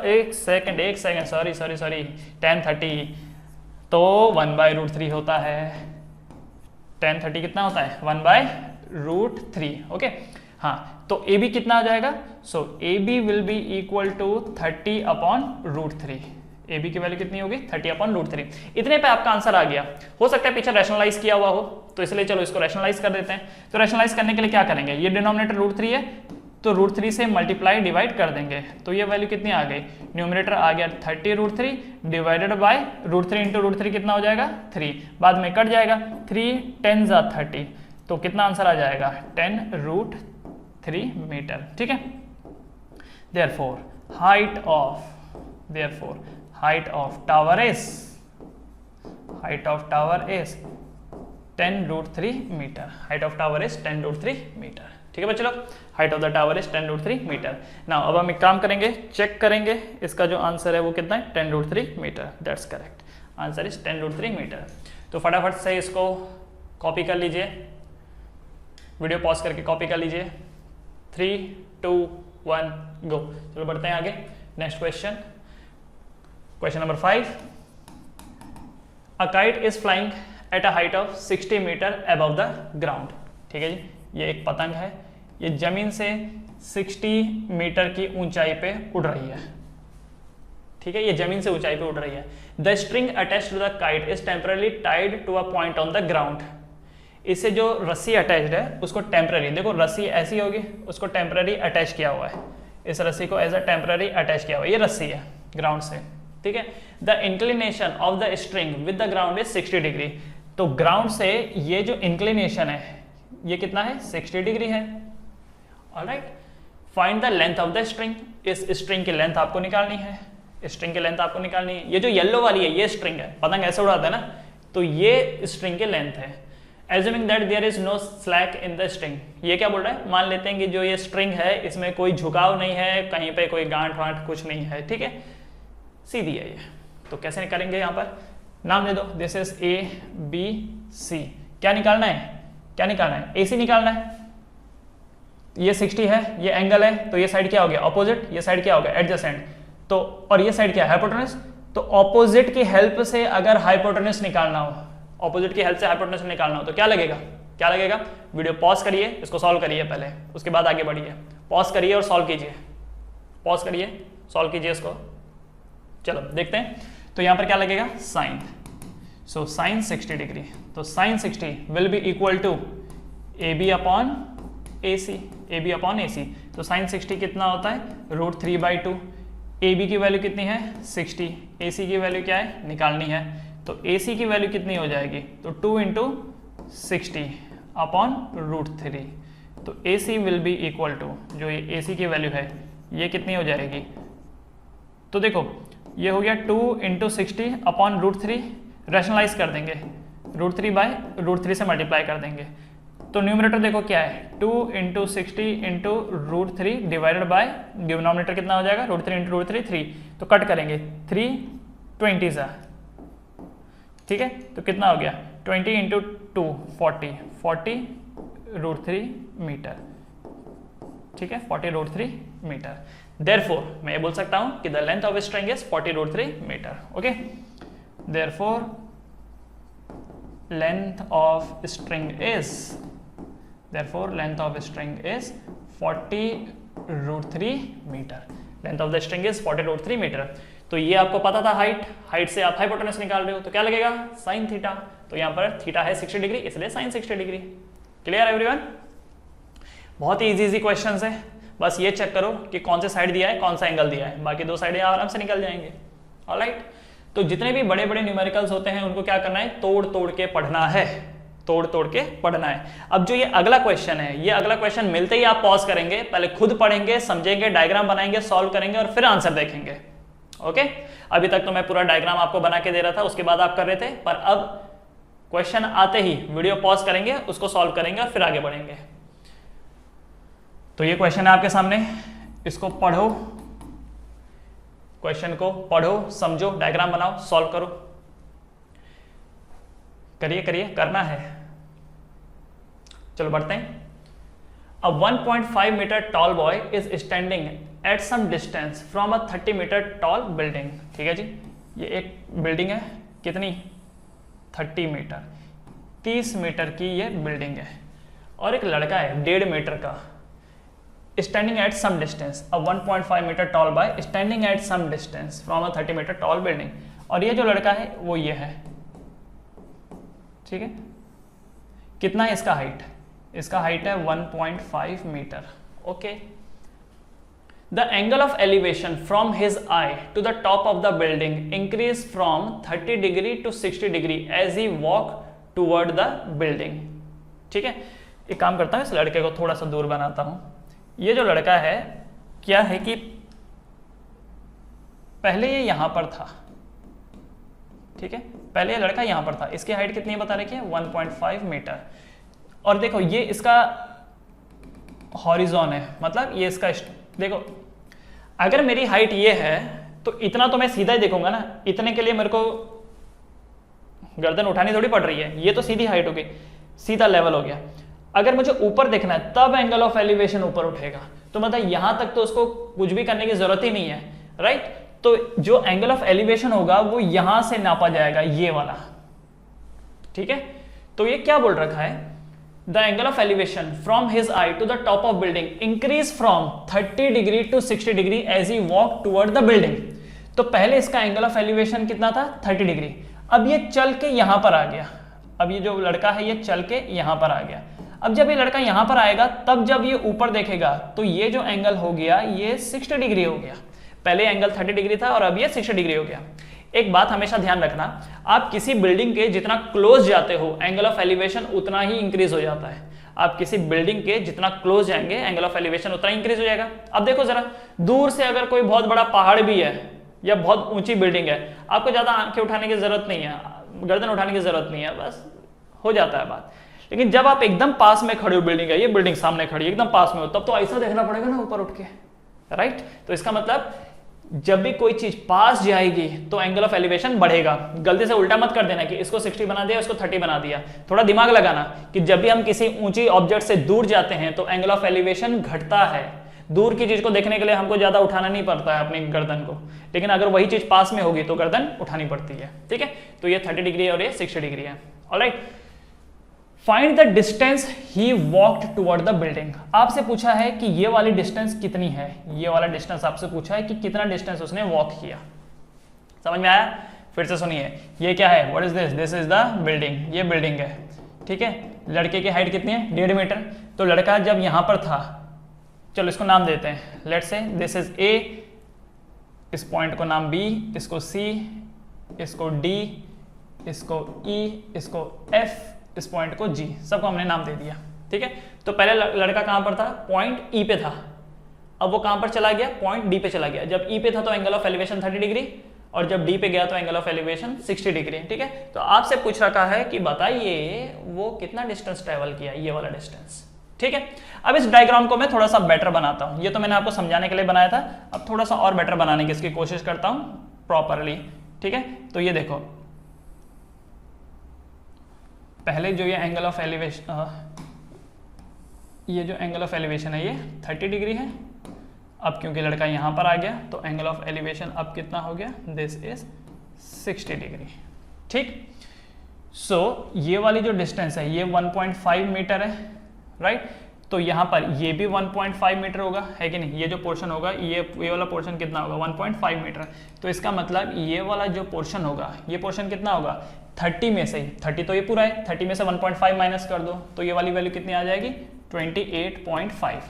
एक सेकंड सॉरी tan 30 तो 1/√3 होता है। tan 30 कितना होता है, 1/√3। ओके, हाँ, तो AB कितना आ जाएगा, so AB will be equal to 30/√3। AB की वैल्यू कितनी होगी, 30/√3। इतने पे आपका आंसर आ गया। हो सकता है पीछे रैशनलाइज किया हुआ हो, तो इसलिए चलो इसको रैशनलाइज कर देते हैं। तो रैशनलाइज करने के लिए क्या करेंगे, ये डिनोमिनेटर √3 है, तो √3 से मल्टीप्लाई डिवाइड कर देंगे, तो ये वैल्यू कितनी आ गई, न्यूमरेटर आ गया 30√3 डिवाइडेड बाय √3 इंटू √3 कितना हो जाएगा, 3, बाद में कट जाएगा, 3 10 = 30, तो कितना आंसर आ जाएगा, 10√3 मीटर। ठीक है, therefore height of tower is 10√3 meter. Height of tower is 10√3 meter. ठीक है बच्चों लोग, height of the tower is 10√3 meter. Now अब हम एक काम करेंगे, चेक करेंगे इसका जो आंसर है वो कितना है, 10√3 meter. That's correct, answer is 10√3 meter. तो फटाफट से इसको कॉपी कर लीजिए, वीडियो पॉज करके कॉपी कर लीजिए। 3, 2, 1 गो। चलो बढ़ते हैं आगे। Next question, question number 5। A kite is flying at a height of 60 meter above the ground. ठीक है जी, ये एक पतंग है, ये जमीन से 60 मीटर की ऊंचाई पे उड़ रही है। ठीक है, ये जमीन से ऊंचाई पे उड़ रही है। The string attached to the kite is temporary tied to a point on the ground. इससे जो रस्सी अटैच्ड है उसको टेम्पररी, देखो रस्सी ऐसी होगी, उसको टेम्पररी अटैच किया हुआ है, इस रस्सी को एज अ टेम्पररी अटैच किया हुआ है, ये रस्सी है ग्राउंड से। ठीक है, the inclination of the string with the ground is 60 degree. तो ग्राउंड से ये जो इंक्लिनेशन है ये कितना है, 60 डिग्री है। Alright, find the length of the string. इस स्ट्रिंग की लेंथ आपको निकालनी है, स्ट्रिंग की लेंथ आपको निकालनी है। ये जो येलो वाली है ये स्ट्रिंग है, पतंग ऐसे उड़ाता है ना, तो ये स्ट्रिंग की लेंथ है। Assuming that there is no slack in the string, ये क्या बोल रहा है, मान लेते हैं कि जो ये स्ट्रिंग है इसमें कोई झुकाव नहीं है, कहीं पे कोई गांठ वांठ कुछ नहीं है। ठीक है, सीधी है ये। तो कैसे निकालेंगे, यहाँ पर नाम दे दो, this is A B C. क्या निकालना है, क्या निकालना है, ए सी निकालना है। ये 60 है, ये एंगल है, तो ये साइड क्या हो गया, ऑपोजिट, ये साइड क्या हो गया, एडजेसेंट। तो और ये साइड क्या है, हाइपोटेनस। तो ऑपोजिट की हेल्प से अगर हाइपोटेनस निकालना हो, ऑपोजिट की हेल्प से हाइपोटेनस निकालना हो तो क्या लगेगा, क्या लगेगा। वीडियो पॉज करिए, इसको सॉल्व करिए पहले, उसके बाद आगे बढ़िए। पॉज करिए और सॉल्व कीजिए, पॉज करिए, सॉल्व कीजिए इसको। चलो देखते हैं। तो यहां पर क्या लगेगा, साइन। सो साइन 60 डिग्री, तो sine 60 will be equal to A B upon A C, A B upon A C. तो साइन 60 कितना होता है, √3/2। ए बी की वैल्यू कितनी है, 60, ए सी की वैल्यू क्या है, निकालनी है। तो ए सी की वैल्यू कितनी हो जाएगी, तो 2 × 60 अपॉन √3। तो ए सी विल बी इक्वल टू, जो ये ए सी की वैल्यू है ये कितनी हो जाएगी, तो देखो ये हो गया 2 × 60 अपॉन √3, रैशनलाइज कर देंगे, √3/√3 से मल्टीप्लाई कर देंगे। तो न्यूमरेटर देखो क्या है, 2 × 60 × √3 डिवाइडेड बाय डिनोमिनेटर कितना हो जाएगा, √3 × √3 3। तो कट करेंगे, 3 20 सा, ठीक है। तो कितना हो गया, 20 × 2 40 √3 मीटर। ठीक है, 40 √3 मीटर। देयरफॉर मैं ये बोल सकता हूं कि the length of string is 40 √3 meter. Okay, therefore length of string is, therefore length of string is 40 √3 meter. Length of the string is 40 √3 meter. तो ये आपको पता था हाइट, हाइट से आप हाइपोटेनस निकाल रहे हो, तो क्या लगेगा, साइन थीटा। तो यहाँ पर थीटा है 60 डिग्री, इसलिए साइन 60 डिग्री। क्लियर एवरीवन, बहुत ही इजी क्वेश्चंस है, बस ये चेक करो कि कौन से साइड दिया है, कौन सा एंगल दिया है, बाकी दो साइडें आराम से निकल जाएंगे। ऑलराइट, तो जितने भी बड़े बड़े न्यूमेरिकल्स होते हैं उनको क्या करना है, तोड़ तोड़ के पढ़ना है, तोड़ तोड़ के पढ़ना है। अब जो ये अगला क्वेश्चन है, ये अगला क्वेश्चन मिलते ही आप पॉज करेंगे, पहले खुद पढ़ेंगे, समझेंगे, डायग्राम बनाएंगे, सॉल्व करेंगे और फिर आंसर देखेंगे। ओके, अभी तक तो मैं पूरा डायग्राम आपको बना के दे रहा था, उसके बाद आप कर रहे थे, पर अब क्वेश्चन आते ही वीडियो पॉज करेंगे, उसको सॉल्व करेंगे और फिर आगे बढ़ेंगे। तो ये क्वेश्चन है आपके सामने, इसको पढ़ो, क्वेश्चन को पढ़ो, समझो, डायग्राम बनाओ, सॉल्व करो, करिए करिए, करना है। चलो बढ़ते हैं। A 1.5 meter tall boy is standing at some distance from a 30 meter tall building. ठीक है जी, ये एक बिल्डिंग है, कितनी, 30 मीटर, 30 मीटर की ये बिल्डिंग है, और एक लड़का है 1.5 मीटर का, standing at some distance. A 1.5 meter tall boy standing at some distance from a 30 meter tall building. और ये जो लड़का है वो ये है, ठीक है। कितना है इसका हाइट, इसका हाइट है 1.5 meter. Okay, the angle of elevation from his eye to the top of the building increase from 30 degree to 60 degree as he walk toward the building. ठीक है, एक काम करता हूं, इस लड़के को थोड़ा सा दूर बनाता हूं। ये जो लड़का है, क्या है कि पहले ये यहां पर था, ठीक है, पहले ये लड़का यहां पर था, इसकी हाइट कितनी बता रखी है, 1.5 मीटर। और देखो ये इसका हॉरिजॉन है, मतलब ये इसका, देखो अगर मेरी हाइट ये है तो इतना तो मैं सीधा ही देखूंगा ना, इतने के लिए मेरे को गर्दन उठानी थोड़ी पड़ रही है, ये तो सीधी हाइट होगी, सीधा लेवल हो गया। अगर मुझे ऊपर देखना है तब एंगल ऑफ एलिवेशन ऊपर उठेगा, तो मतलब यहां तक तो उसको कुछ भी करने की जरूरत ही नहीं है, राइट। तो जो एंगल ऑफ एलिवेशन होगा वो यहां से नापा जाएगा, ये वाला, ठीक है। तो ये क्या बोल रखा है, the angle of elevation from his eye to the top of building increase from 30 degree to 60 degree as he walk toward the building. तो पहले इसका एंगल ऑफ एलिवेशन कितना था, 30 डिग्री। अब ये चल के यहां पर आ गया, अब ये जो लड़का है ये चल के यहां पर आ गया। अब जब ये लड़का यहां पर आएगा तब जब ये ऊपर देखेगा तो ये जो एंगल हो गया ये 60 डिग्री हो गया। पहले एंगल 30 डिग्री था और अब ये 60 डिग्री हो गया। एक बात हमेशा ध्यान रखना, आप किसी बिल्डिंग के जितना क्लोज जाते हो एंगल ऑफ एलिवेशन उतना ही इंक्रीज हो जाता है। आप किसी बिल्डिंग के जितना क्लोज जाएंगे एंगल ऑफ एलिवेशन उतना ही इंक्रीज हो जाएगा। अब देखो जरा, दूर से अगर कोई बहुत बड़ा पहाड़ भी है या बहुत ऊंची बिल्डिंग है, आपको ज्यादा आंखें उठाने की जरूरत नहीं है, गर्दन उठाने की जरूरत नहीं है, बस हो जाता है बात। लेकिन जब आप एकदम पास में खड़े हो, बिल्डिंग है, ये बिल्डिंग सामने खड़ी है, एकदम पास में हो, तब तो ऐसा देखना पड़ेगा ना ऊपर उठ के, राइट। तो इसका मतलब जब भी कोई चीज पास जाएगी तो एंगल ऑफ एलिवेशन बढ़ेगा। गलती से उल्टा मत कर देना कि इसको 60 बना दिया इसको 30 बना दिया। थोड़ा दिमाग लगाना कि जब भी हम किसी ऊंची ऑब्जेक्ट से दूर जाते हैं तो एंगल ऑफ एलिवेशन घटता है। दूर की चीज को देखने के लिए हमको ज्यादा उठाना नहीं पड़ता है अपनी गर्दन को, लेकिन अगर वही चीज पास में होगी तो गर्दन उठानी पड़ती है, ठीक है। तो ये 30 डिग्री और ये 60 डिग्री है, alright. Find the distance he walked toward the building. आपसे पूछा है कि ये वाली डिस्टेंस कितनी है, ये वाला डिस्टेंस आपसे पूछा है कि कितना डिस्टेंस उसने वॉक किया। समझ में आया? फिर से सुनिए, ये क्या है, what is this, this is the building, ये बिल्डिंग है, ठीक है। लड़के की हाइट कितनी है, 1.5 मीटर। तो लड़का जब यहां पर था, चलो इसको नाम देते हैं, लेट्स से दिस इज ए, इस पॉइंट को नाम बी, इसको सी, इसको डी, इसको ई, इसको एफ, इस पॉइंट को जी, सबको हमने नाम दे दिया, ठीक है। तो पहले लड़का कहां पर था, पॉइंट ई पे था, अब वो कहां पर चला गया, पॉइंट डी पे चला गया। जब ई पे था तो एंगल ऑफ एलिवेशन 30 डिग्री और जब डी पे गया तो एंगल ऑफ एलिवेशन 60 डिग्री, ठीक है। तो आपसे पूछ रखा है कि बताइए वो कितना डिस्टेंस ट्रेवल किया, ये वाला डिस्टेंस, ठीक है। अब इस डायग्राम को मैं थोड़ा सा बेटर बनाता हूं, ये तो मैंने आपको समझाने के लिए बनाया था, अब थोड़ा सा और बेटर बनाने की इसकी कोशिश करता हूं प्रॉपरली, ठीक है। तो ये देखो, पहले जो ये एंगल ऑफ एलिवेशन, ये जो एंगल ऑफ एलिवेशन है ये 30 डिग्री है। अब क्योंकि लड़का यहां पर आ गया तो एंगल ऑफ एलिवेशन अब कितना हो गया, दिस इज 60 डिग्री, ठीक। सो ये वाली जो डिस्टेंस है ये 1.5 मीटर है, राइट। तो यहां पर ये भी 1.5 मीटर होगा, है कि नहीं। ये जो पोर्शन होगा, ये वाला पोर्शन कितना होगा, 1.5 मीटर। तो इसका मतलब ये वाला जो पोर्शन होगा, ये पोर्शन कितना होगा, 30 में से ही, 30 तो ये पूरा है, 30 में से 1.5 माइनस कर दो तो ये वाली वैल्यू कितनी आ जाएगी, 28.5,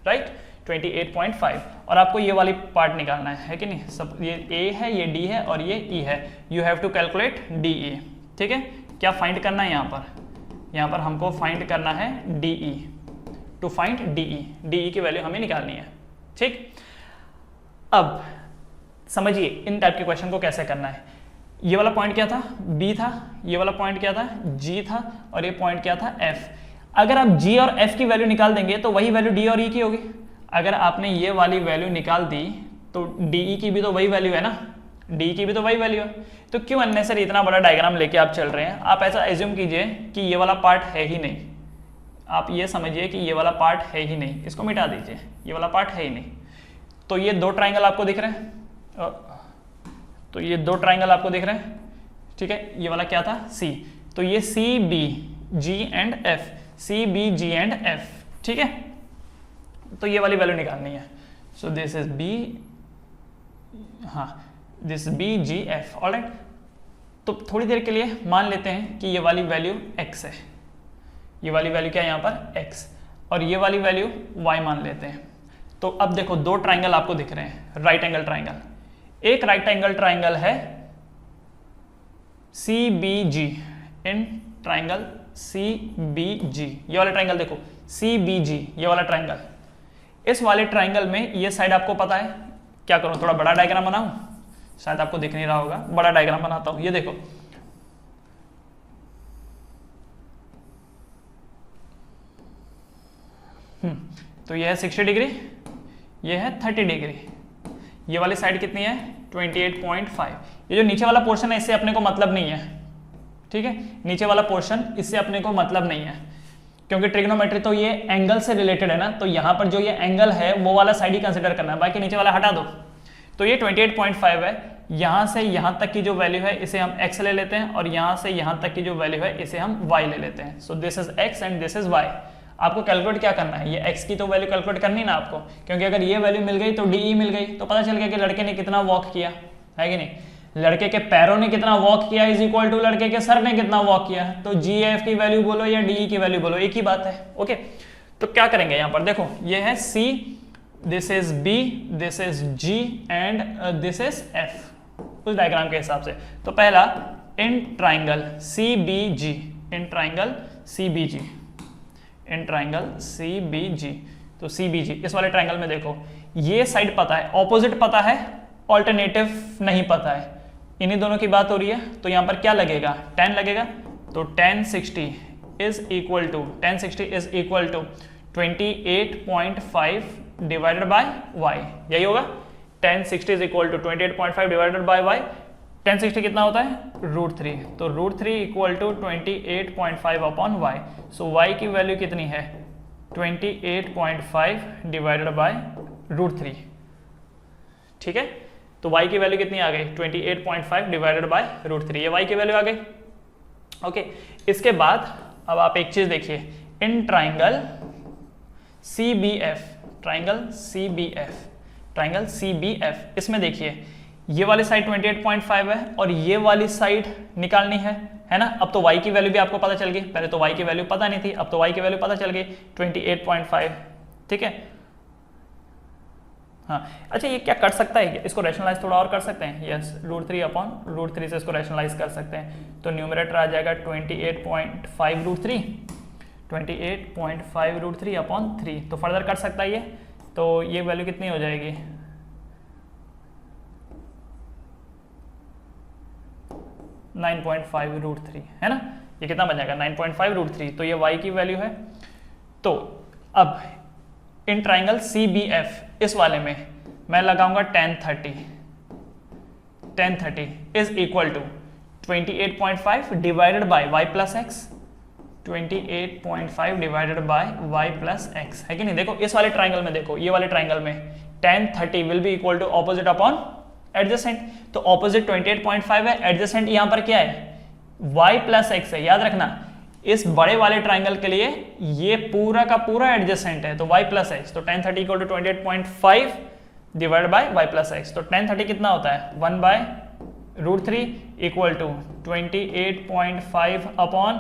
राइट, 28.5। और आपको ये वाली पार्ट निकालना है कि नहीं। सब ये ए है, ये डी है और ये ई है, you have to calculate D E, ठीक है। क्या फाइंड करना है यहाँ पर हमको फाइंड करना है D E, to find D E की वैल्यू हमें निकालनी है, ठीक। अब समझिए इन टाइप के क्वेश्चन को कैसे करना है। ये वाला पॉइंट क्या था, बी था, ये वाला पॉइंट क्या था, जी था, और ये पॉइंट क्या था, एफ। अगर आप जी और एफ की वैल्यू निकाल देंगे तो वही वैल्यू डी और ई की होगी। अगर आपने ये वाली वैल्यू निकाल दी तो डी की भी तो वही वैल्यू है ना, डी की भी तो वही वैल्यू है। तो क्यों अननेसेसरी इतना बड़ा डायग्राम लेके आप चल रहे हैं। आप ऐसा एज्यूम कीजिए कि ये वाला पार्ट है ही नहीं, आप ये समझिए कि ये वाला पार्ट है ही नहीं, इसको मिटा दीजिए, ये वाला पार्ट है ही नहीं। तो ये दो ट्राइंगल आपको दिख रहे हैं, तो ये दो ट्राइंगल आपको दिख रहे हैं, ठीक है। ये वाला क्या था, सी, तो ये C B G and F, C B G and F, ठीक है। तो ये वाली वैल्यू निकालनी है। सो दिस इज बी, हाँ this B G F, alright. तो थोड़ी देर के लिए मान लेते हैं कि ये वाली वैल्यू x है, ये वाली वैल्यू क्या है यहाँ पर x, और ये वाली वैल्यू y मान लेते हैं। तो अब देखो दो ट्राइंगल आपको दिख रहे हैं, राइट एंगल ट्राइंगल। एक राइट एंगल ट्राइंगल है CBG, इन ट्राइंगल CBG, ये वाला ट्राइंगल देखो CBG, ये वाला ट्राइंगल। इस वाले ट्राइंगल में ये साइड आपको पता है, क्या करूं थोड़ा बड़ा डायग्राम बनाऊं, शायद आपको दिख नहीं रहा होगा, बड़ा डायग्राम बनाता हूं। ये देखो तो ये है 60 डिग्री, ये है 30 डिग्री, ये वाली साइड कितनी है 28.5। ये जो नीचे वाला पोर्शन है इससे अपने को मतलब नहीं है, ठीक है, नीचे वाला पोर्शन इससे अपने को मतलब नहीं है। क्योंकि ट्रिग्नोमेट्री तो ये एंगल से रिलेटेड है ना, तो यहाँ पर जो ये एंगल है वो वाला साइड ही कंसिडर करना है, बाकी नीचे वाला हटा दो। तो ये 28.5 है, यहाँ से यहाँ तक की जो वैल्यू है इसे हम x ले लेते हैं और यहाँ से यहाँ तक की जो वैल्यू है इसे हम y ले लेते हैं। सो this is x and this is y। आपको कैलकुलेट क्या करना है, ये x की तो वैल्यू कैलकुलेट करनी ना आपको, क्योंकि अगर ये वैल्यू मिल गई तो DE मिल गई, तो पता चल गया कि लड़के ने कितना वॉक किया है कि नहीं, लड़के के पैरों ने कितना वॉक किया इज इक्वल टू लड़के के सर ने कितना वॉक किया। तो GF की वैल्यू बोलो या DE की वैल्यू बोलो, एक ही बात है। ओके, तो क्या करेंगे यहाँ पर देखो, ये है C, this is B, this is G and this is F उस डायग्राम के हिसाब से। तो पहला in triangle CBG, in triangle CBG, in triangle CBG, तो CBG इस वाले ट्राइंगल में देखो, ये साइड पता है, ऑपोजिट पता है, ऑल्टरनेटिव नहीं पता है, इन्हीं दोनों की बात हो रही है। तो यहाँ पर क्या लगेगा, tan लगेगा। तो tan 60 is equal to 28.5 divided by y, यही होगा। tan 60 is equal to 28.5 divided by y। tan 60 कितना होता है, √3, तो √3 equal to 28.5 upon y। So y की वैल्यू कितनी है, 28.5 डिवाइडेड बाय √3, ठीक है। तो y की वैल्यू कितनी आ गई, 28.5 डिवाइडेड बाय √3, ये y की वैल्यू आ गई। ओके, इसके बाद अब आप एक चीज देखिए, in triangle CBF, triangle CBF, इसमें देखिए ये वाली साइड 28.5 है और ये वाली साइड निकालनी है ना। अब तो y की वैल्यू भी आपको पता चल गई, पहले तो y की वैल्यू पता नहीं थी, अब तो y की वैल्यू पता चल गई 28.5, ठीक है। हाँ, अच्छा ये क्या कर सकता है, इसको रैशनलाइज थोड़ा और कर सकते हैं, यस, √3 अपॉन √3 से इसको रैशनलाइज कर सकते हैं। तो न्यूमरेटर आ जाएगा 28.5 √3, 28.5 √3 अपॉन 3। तो फर्दर कर सकता है ये, तो ये वैल्यू कितनी हो जाएगी, 9.5 √3, है ना। ये कितना बन जाएगा, 9.5 √3, तो ये y की वैल्यू है। तो अब इन ट्राइंगल CBF इस वाले में मैं लगाऊंगा tan 30 is equal to 28.5 divided by y plus x, 28.5 divided by y plus x, है कि नहीं। देखो इस वाले ट्राइंगल में, देखो ये वाले ट्राइंगल में tan 30 will be equal to opposite upon adjacent, तो ऑपोजिट 28.5 है, एडजेसेंट यहाँ पर क्या है, y प्लस एक्स है। याद रखना इस बड़े वाले ट्राइंगल के लिए ये पूरा का पूरा एडजेसेंट है, तो y प्लस एक्स, तो tan 30 equal to 28.5 divide by y plus x. तो tan 30 कितना होता है, 1 बाय √3 equal to 28.5 upon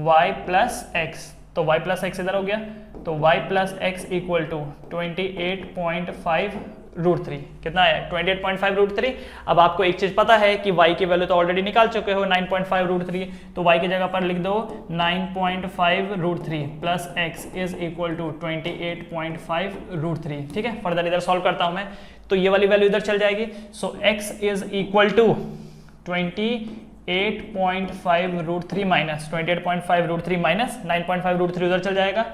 y plus x. तो y प्लस एक्स इधर हो गया, तो y plus x equal to 28.5 √3, कितना है 28.5 √3। अब आपको एक चीज पता है कि y की वैल्यू तो ऑलरेडी निकाल चुके हो 9.5 √3, तो y की जगह पर लिख दो 9.5 √3 plus x is equal to 28.5 √3, ठीक है। फर्दर इधर सॉल्व करता हूं मैं, तो ये वाली वैल्यू इधर चल जाएगी। So x is equal to 28.5 √3 minus 28.5 √3 minus 9.5 √3 उधर चल जाएगा,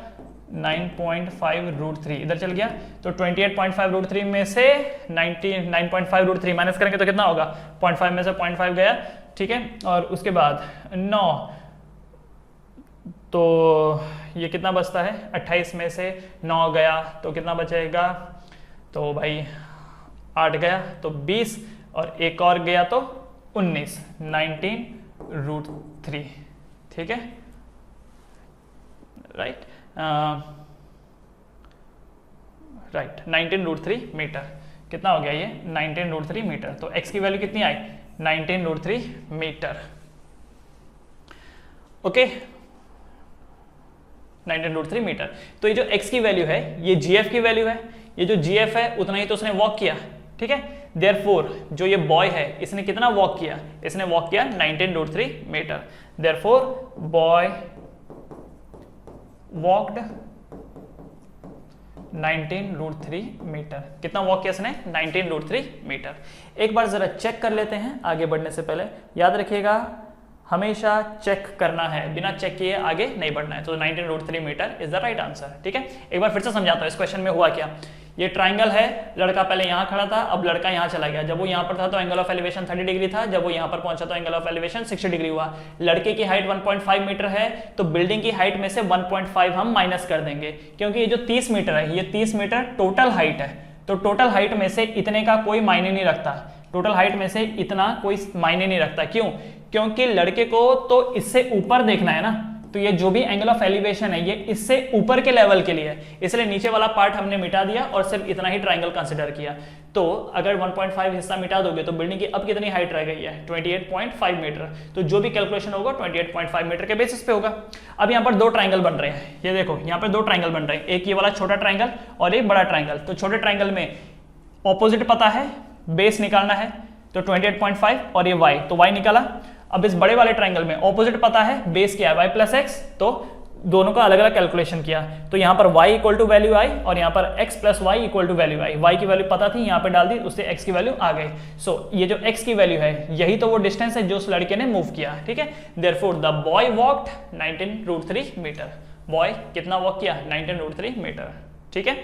9.5 √3 इधर चल गया। तो 28.5 √3 में से 9.5 √3 माइनस करेंगे तो कितना होगा, 0.5 में से 0.5 गया, ठीक है। और उसके बाद 9, तो ये कितना बचता है, 28 में से 9 गया तो कितना बचेगा, तो भाई 8 गया तो 20 और एक और गया तो 19, 19 √3, ठीक है, राइट, 19 √3 मीटर। कितना हो गया ये, 19 √3 मीटर। तो x की वैल्यू कितनी आई, 19 √3 मीटर। Okay, 19 √3 meter. तो ये जो x की वैल्यू है ये gf की वैल्यू है, ये जो gf है उतना ही तो उसने वॉक किया, ठीक है। देयरफॉर जो ये बॉय है इसने कितना वॉक किया, इसने वॉक किया 19 √3 meter. Therefore boy walked 19 √3 meter. कितना वॉक किया इसने, 19 √3 मीटर। एक बार जरा चेक कर लेते हैं आगे बढ़ने से पहले। याद रखिएगा हमेशा चेक करना है, बिना चेक किए आगे नहीं बढ़ना है। तो 19 √3 meter is the right answer, ठीक है। एक बार फिर से समझाता हूं इस क्वेश्चन में हुआ क्या। ये ट्राइंगल है, लड़का पहले यहाँ खड़ा था, अब लड़का यहाँ चला गया। जब वो यहाँ पर था तो एंगल ऑफ एलिवेशन 30 डिग्री था, जब वो यहाँ पर पहुंचा तो एंगल ऑफ एलिवेशन 60 डिग्री हुआ। लड़के की हाइट 1.5 मीटर है, तो बिल्डिंग की हाइट में से 1.5 हम माइनस कर देंगे, क्योंकि ये जो 30 मीटर है, ये 30 मीटर टोटल हाइट है, तो टोटल हाइट में से इतने का कोई मायने नहीं रखता, टोटल हाइट में से इतना कोई मायने नहीं रखता। क्यों? क्योंकि लड़के को तो इससे ऊपर देखना है ना, तो ये जो भी एंगल ऑफ एलिवेशन है ये इससे ऊपर के लेवल के लिए है, इसलिए नीचे वाला पार्ट हमने मिटा दिया और सिर्फ इतना ही ट्राइंगल कंसीडर किया। तो अगर 1.5 हिस्सा मिटा दोगे तो बिल्डिंग की अब कितनी हाइट रह गई है? 28.5 मीटर। तो जो भी कैलकुलेशन होगा 28.5 मीटर के बेसिस पे होगा। अब यहाँ पर दो ट्राइंगल बन रहे हैं, ये देखो यहाँ पर दो ट्राइंगल बन रहे हैं, एक ये वाला छोटा ट्राइंगल और एक बड़ा ट्राइंगल। तो छोटे ट्राइंगल में ऑपोजिट पता है, बेस निकालना है, तो 28.5 और ये y, तो y निकाला। अब इस बड़े वाले ट्राइंगल में ऑपोजिट पता है, बेस क्या है y प्लस एक्स, तो दोनों का अलग अलग कैलकुलेशन किया। तो यहाँ पर y इक्वल टू वैल्यू आई और यहाँ पर x plus y equal to value आई। y की वैल्यू पता थी, यहाँ पे डाल दी, उससे x की वैल्यू आ गई। सो ये जो x की वैल्यू है यही तो वो डिस्टेंस है जो उस लड़के ने मूव किया, ठीक है। Therefore the boy walked 19√3 meter. Boy कितना वॉक किया? 19√3 मीटर, ठीक है।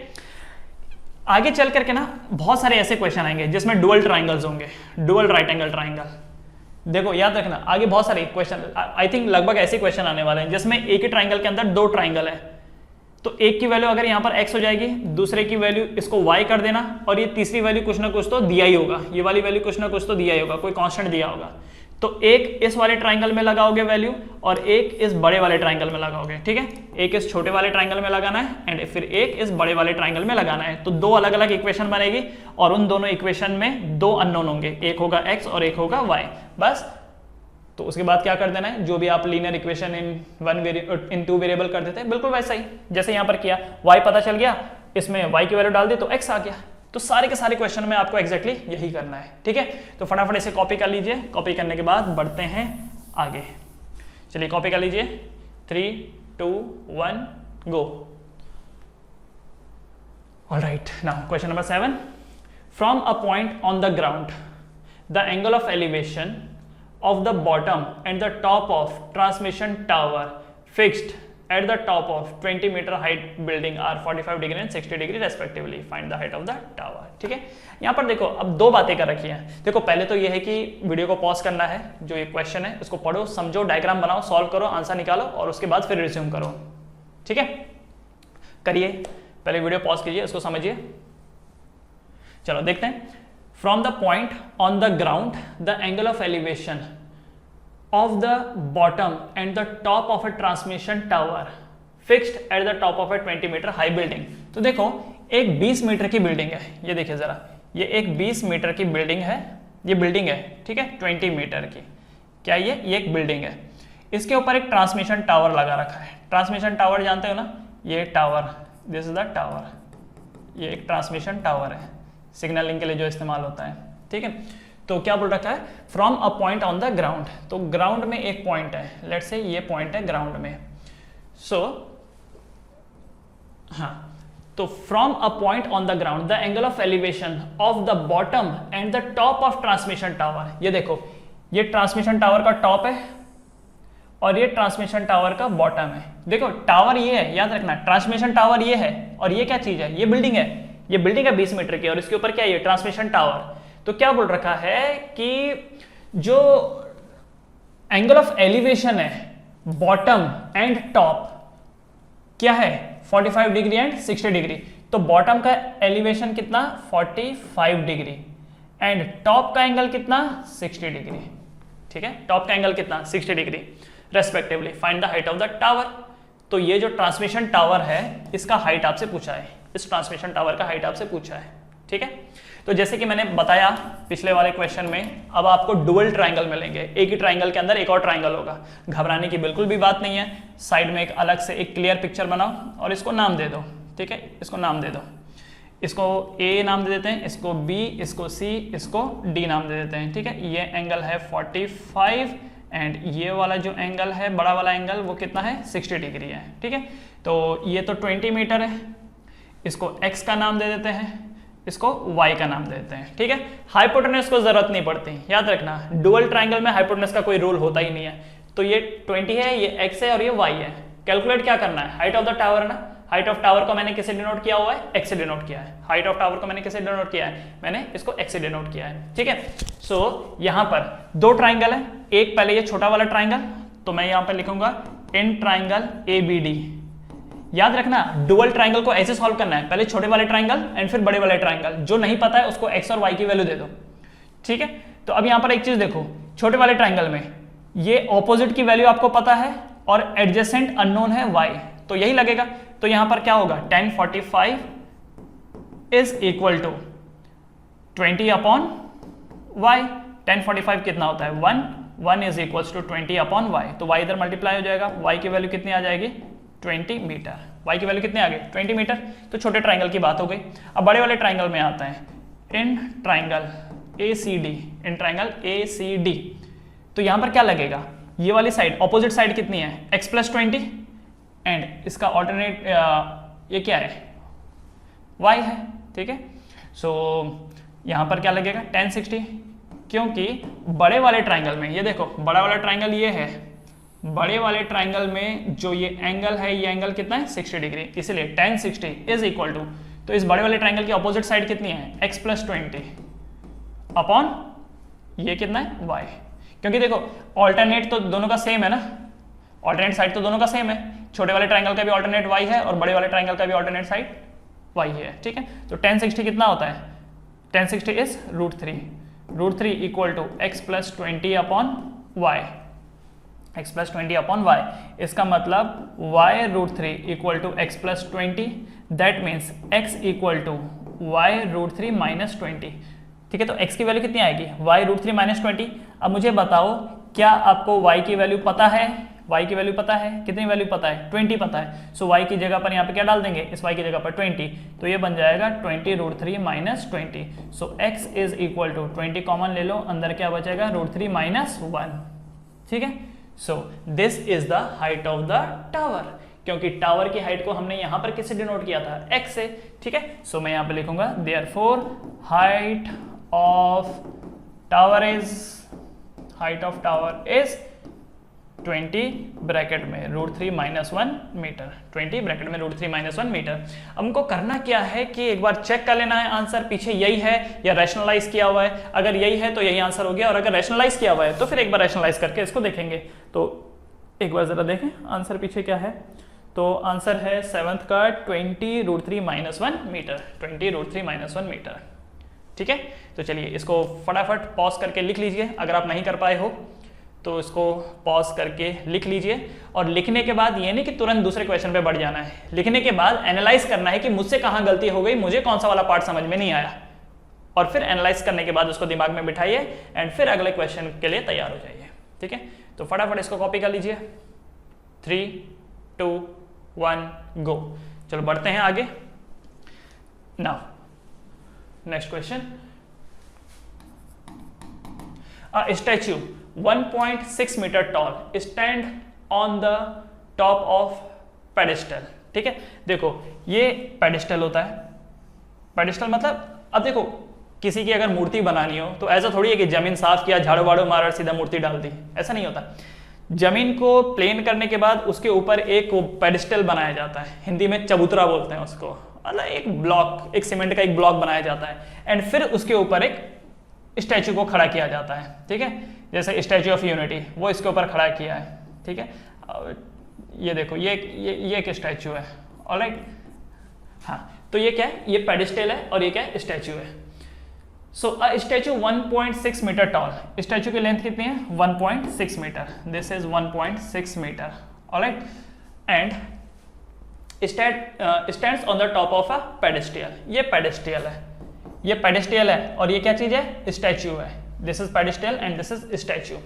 आगे चल करके ना बहुत सारे ऐसे क्वेश्चन आएंगे जिसमें डुअल ट्राइंगल्स होंगे, डुअल राइट एंगल ट्राइंगल। देखो याद रखना, आगे बहुत सारे क्वेश्चन, आई थिंक लगभग ऐसे क्वेश्चन आने वाले हैं जिसमें एक ही ट्राइंगल के अंदर दो ट्राइंगल है, तो एक की वैल्यू अगर यहाँ पर x हो जाएगी, दूसरे की वैल्यू इसको y कर देना, और ये तीसरी वैल्यू कुछ ना कुछ तो दिया ही होगा, ये वाली वैल्यू कुछ ना कुछ तो दिया ही होगा, कोई कांस्टेंट दिया होगा। तो एक इस वाले ट्राइंगल में लगाओगे वैल्यू और एक इस बड़े वाले ट्राइंगल में लगाओगे, ठीक है। एक इस छोटे वाले ट्राइंगल में लगाना है एंड फिर एक इस बड़े वाले ट्राइंगल में लगाना है। तो दो अलग अलग इक्वेशन बनेगी और उन दोनों इक्वेशन में दो अननोन होंगे, एक होगा x और एक होगा y, बस। तो उसके बाद क्या कर देना है, जो भी आप linear equation in two variable कर देते हैं, बिल्कुल वैसा ही जैसे यहाँ पर किया, y पता चल गया, इसमें y की वैल्यू डाल दी तो x आ गया। तो सारे के सारे क्वेश्चन में आपको एग्जैक्टली यही करना है, ठीक है। तो फटाफट इसे कॉपी कर लीजिए, कॉपी करने के बाद बढ़ते हैं आगे। चलिए कॉपी कर लीजिए, 3, 2, 1 go. Alright, now question number 7। From a point on the ground the angle of elevation of the bottom and the top of transmission tower fixed at the top of 20 meter height building are 45 degree and 60 degree respectively. Find the height of the tower. ठीक है, यहाँ पर देखो अब दो बातें कर रखी हैं। देखो पहले तो ये है कि वीडियो को पॉज करना है, जो ये क्वेश्चन है उसको पढ़ो, समझो, डायग्राम बनाओ, सॉल्व करो, आंसर निकालो और उसके बाद फिर रिज्यूम करो, ठीक है। करिए, पहले वीडियो पॉज कीजिए, उसको समझिए। चलो देखते हैं। From the point on the ground, the angle of elevation of the bottom and the top of a transmission tower fixed at the top of a 20 meter high building. तो देखो एक 20 metre की बिल्डिंग है, ये देखिए जरा, ये एक 20 मीटर की बिल्डिंग है, ये बिल्डिंग है, ठीक है, 20 मीटर की। क्या ये एक बिल्डिंग है, इसके ऊपर एक ट्रांसमिशन टावर लगा रखा है। ट्रांसमिशन टावर जानते हो ना, ये tower, this is the tower, ये एक ट्रांसमिशन टावर है, सिग्नलिंग के लिए जो इस्तेमाल होता है, ठीक है। तो क्या बोल रखा है, from a point on the ground, तो ग्राउंड में एक पॉइंट है, लेट्स से ये पॉइंट है ग्राउंड में। सो हाँ, तो from a point on the ground the angle of elevation of the bottom and the top of transmission tower. ये देखो, ये ट्रांसमिशन टावर का टॉप है और ये ट्रांसमिशन टावर का बॉटम है। देखो टावर ये है, याद रखना, ट्रांसमिशन टावर ये है और ये क्या चीज है, ये बिल्डिंग है, ये बिल्डिंग है 20 मीटर की और इसके ऊपर क्या है, ये ट्रांसमिशन टावर। तो क्या बोल रखा है कि जो एंगल ऑफ एलिवेशन है बॉटम एंड टॉप क्या है, 45 डिग्री एंड 60 डिग्री। तो बॉटम का एलिवेशन कितना, 45 डिग्री एंड टॉप का एंगल कितना, 60 डिग्री, ठीक है। टॉप का एंगल कितना, 60 degree respectively. Find the height of the tower. तो ये जो ट्रांसमिशन टावर है इसका हाइट आपसे पूछा है, इस ट्रांसमिशन टावर का हाइट आपसे पूछा है, ठीक है। तो जैसे कि मैंने बताया पिछले वाले क्वेश्चन में, अब आपको डुअल ट्राइंगल मिलेंगे, एक ही ट्राइंगल के अंदर एक और ट्राइंगल होगा। घबराने की बिल्कुल भी बात नहीं है। साइड में एक अलग से एक क्लियर पिक्चर बनाओ और इसको नाम दे दो, ठीक है, इसको नाम दे दो। इसको ए नाम दे देते हैं, इसको बी, इसको सी, इसको डी नाम दे देते हैं, ठीक है। ये एंगल है 45 एंड ये वाला जो एंगल है, बड़ा वाला एंगल, वो कितना है, 60 डिग्री है, ठीक है। तो ये तो 20 मीटर है, इसको x का नाम दे देते हैं, इसको y का नाम दे देते हैं, ठीक है। हाइपोटेनस को जरूरत नहीं पड़ती, याद रखना, डुअल ट्राइंगल में हाइपोटेनस का कोई रूल होता ही नहीं है। तो ये 20 है, ये x है और ये y है। कैलकुलेट क्या करना है, हाइट ऑफ द टावर है ना, हाइट ऑफ टावर को मैंने किसे डिनोट किया हुआ है, एक्स से डिनोट किया है। हाइट ऑफ टावर को मैंने किसे डिनोट किया है, मैंने इसको एक्स से डिनोट किया है, ठीक है। सो यहां पर दो ट्राइंगल है, एक पहले ये छोटा वाला ट्राइंगल, तो मैं यहां पर लिखूंगा इन ट्राइंगल ABD। याद रखना डुअल ट्राइंगल को ऐसे सॉल्व करना है, पहले छोटे वाले ट्राइंगल एंड फिर बड़े वाले ट्राइंगल। जो नहीं पता है उसको एक्स और वाई की वैल्यू दे दो, ठीक है। तो अब यहां पर एक चीज देखो, छोटे वाले ट्राइंगल में ये ऑपोजिट की वैल्यू आपको पता है और एडजेसेंट अननोन है y, तो यही लगेगा। तो यहां पर क्या होगा, tan 45 is equal to 20 upon y। tan 45 कितना होता है 1 is equal to 20 upon y, तो y इधर मल्टीप्लाई हो जाएगा, y की वैल्यू कितनी आ जाएगी 20 मीटर। y की वैल्यू कितनी आ गई 20 मीटर। तो छोटे ट्राइंगल की बात हो गई। अब बड़े वाले ट्राइंगल में आता है, इन ट्राइंगल ACD। तो यहां पर क्या लगेगा, ये वाली साइड ऑपोजिट साइड कितनी है x + 20 एंड इसका ऑल्टरनेट ये क्या है y है, ठीक है। सो यहां पर क्या लगेगा tan 60, क्योंकि बड़े वाले ट्राइंगल में ये देखो, बड़ा वाला ट्राइंगल ये है, बड़े वाले ट्राइंगल में जो ये एंगल है, ये एंगल कितना है 60 डिग्री, इसलिए tan 60 इज इक्वल टू, तो इस बड़े वाले ट्राइंगल की ऑपोजिट साइड कितनी है x + 20 अपॉन ये कितना है y, क्योंकि देखो ऑल्टरनेट तो दोनों का सेम है ना, ऑल्टरनेट साइड तो दोनों का सेम है, छोटे वाले ट्राइंगल का भी ऑल्टरनेट y है और बड़े वाले ट्राइंगल का भी ऑल्टरनेट साइड y है, ठीक है। तो tan 60 कितना होता है, tan 60 is √3 equal to x + 20 upon y, x + 20 upon y। इसका मतलब y √3 equal to x + 20, that means x equal to y √3 - 20, ठीक है। तो x की वैल्यू कितनी आएगी y √3 - 20। अब मुझे बताओ क्या आपको y की वैल्यू पता है, y की वैल्यू पता है, कितनी वैल्यू पता है 20 पता है। सो y की जगह पर यहाँ पे क्या डाल देंगे, इस y की जगह पर 20, तो ये बन जाएगा 20 √3 - 20। So x is equal to 20 common ले लो, अंदर क्या बचेगा √3 - 1, ठीक है। So this is the height of the tower, क्योंकि टावर की हाइट को हमने यहां पर किससे डिनोट किया था x से, ठीक है। सो मैं यहां पे लिखूंगा therefore height of tower is 20 bracket में √3 - 1 मीटर, 20 ब्रैकेट में √3 - 1 मीटर। अब हमको करना क्या है कि एक बार चेक कर लेना है आंसर पीछे यही है या रैशनलाइज किया हुआ है। अगर यही है तो यही आंसर हो गया, और अगर रैशनलाइज किया हुआ है तो फिर एक बार रैशनलाइज करके इसको देखेंगे। तो एक बार जरा देखें आंसर पीछे क्या है। तो आंसर है 7th का 20 √3 - 1 मीटर, 20 √3 - 1 मीटर, ठीक है। तो चलिए इसको फटाफट पॉज करके लिख लीजिए, अगर आप नहीं कर पाए हो तो इसको पॉज करके लिख लीजिए। और लिखने के बाद ये नहीं कि तुरंत दूसरे क्वेश्चन पे बढ़ जाना है, लिखने के बाद एनालाइज करना है कि मुझसे कहाँ गलती हो गई, मुझे कौन सा वाला पार्ट समझ में नहीं आया, और फिर एनालाइज करने के बाद उसको दिमाग में बिठाइए एंड फिर अगले क्वेश्चन के लिए तैयार हो जाइए, ठीक है। तो फटाफट इसको कॉपी कर लीजिए। 3 2 1 गो। चलो बढ़ते हैं आगे। Now next question, a statue 1.6 meter tall stand on the top of pedestal, ठीक है। देखो ये पेडिस्टल होता है, पेडिस्टल मतलब अब देखो किसी की अगर मूर्ति बनानी हो तो ऐसा थोड़ी है कि जमीन साफ किया, झाड़ू वाड़ू मारा, सीधा मूर्ति डाल दी, ऐसा नहीं होता। जमीन को प्लेन करने के बाद उसके ऊपर एक पेडिस्टल बनाया जाता है, हिंदी में चबूतरा बोलते हैं उसको, मतलब एक ब्लॉक, एक सीमेंट का एक ब्लॉक बनाया जाता है एंड फिर उसके ऊपर एक स्टैचू को खड़ा किया जाता है, ठीक है। जैसे स्टैचू ऑफ यूनिटी वो इसके ऊपर खड़ा किया है, ठीक है। ये देखो ये एक स्टैचू है, ऑलराइट। हाँ तो ये क्या है, ये पेडिस्टल है और ये क्या है, स्टैचू है। So a statue 1.6 meter tall, statue की लेंथ कितनी है 1.6 meter, this is 1.6 meter, alright. And stands on the top of a pedestal, ये पेडिस्टल है, ये पेडिस्टल है और ये क्या चीज है, स्टैचू है। This is pedestal and this is statue.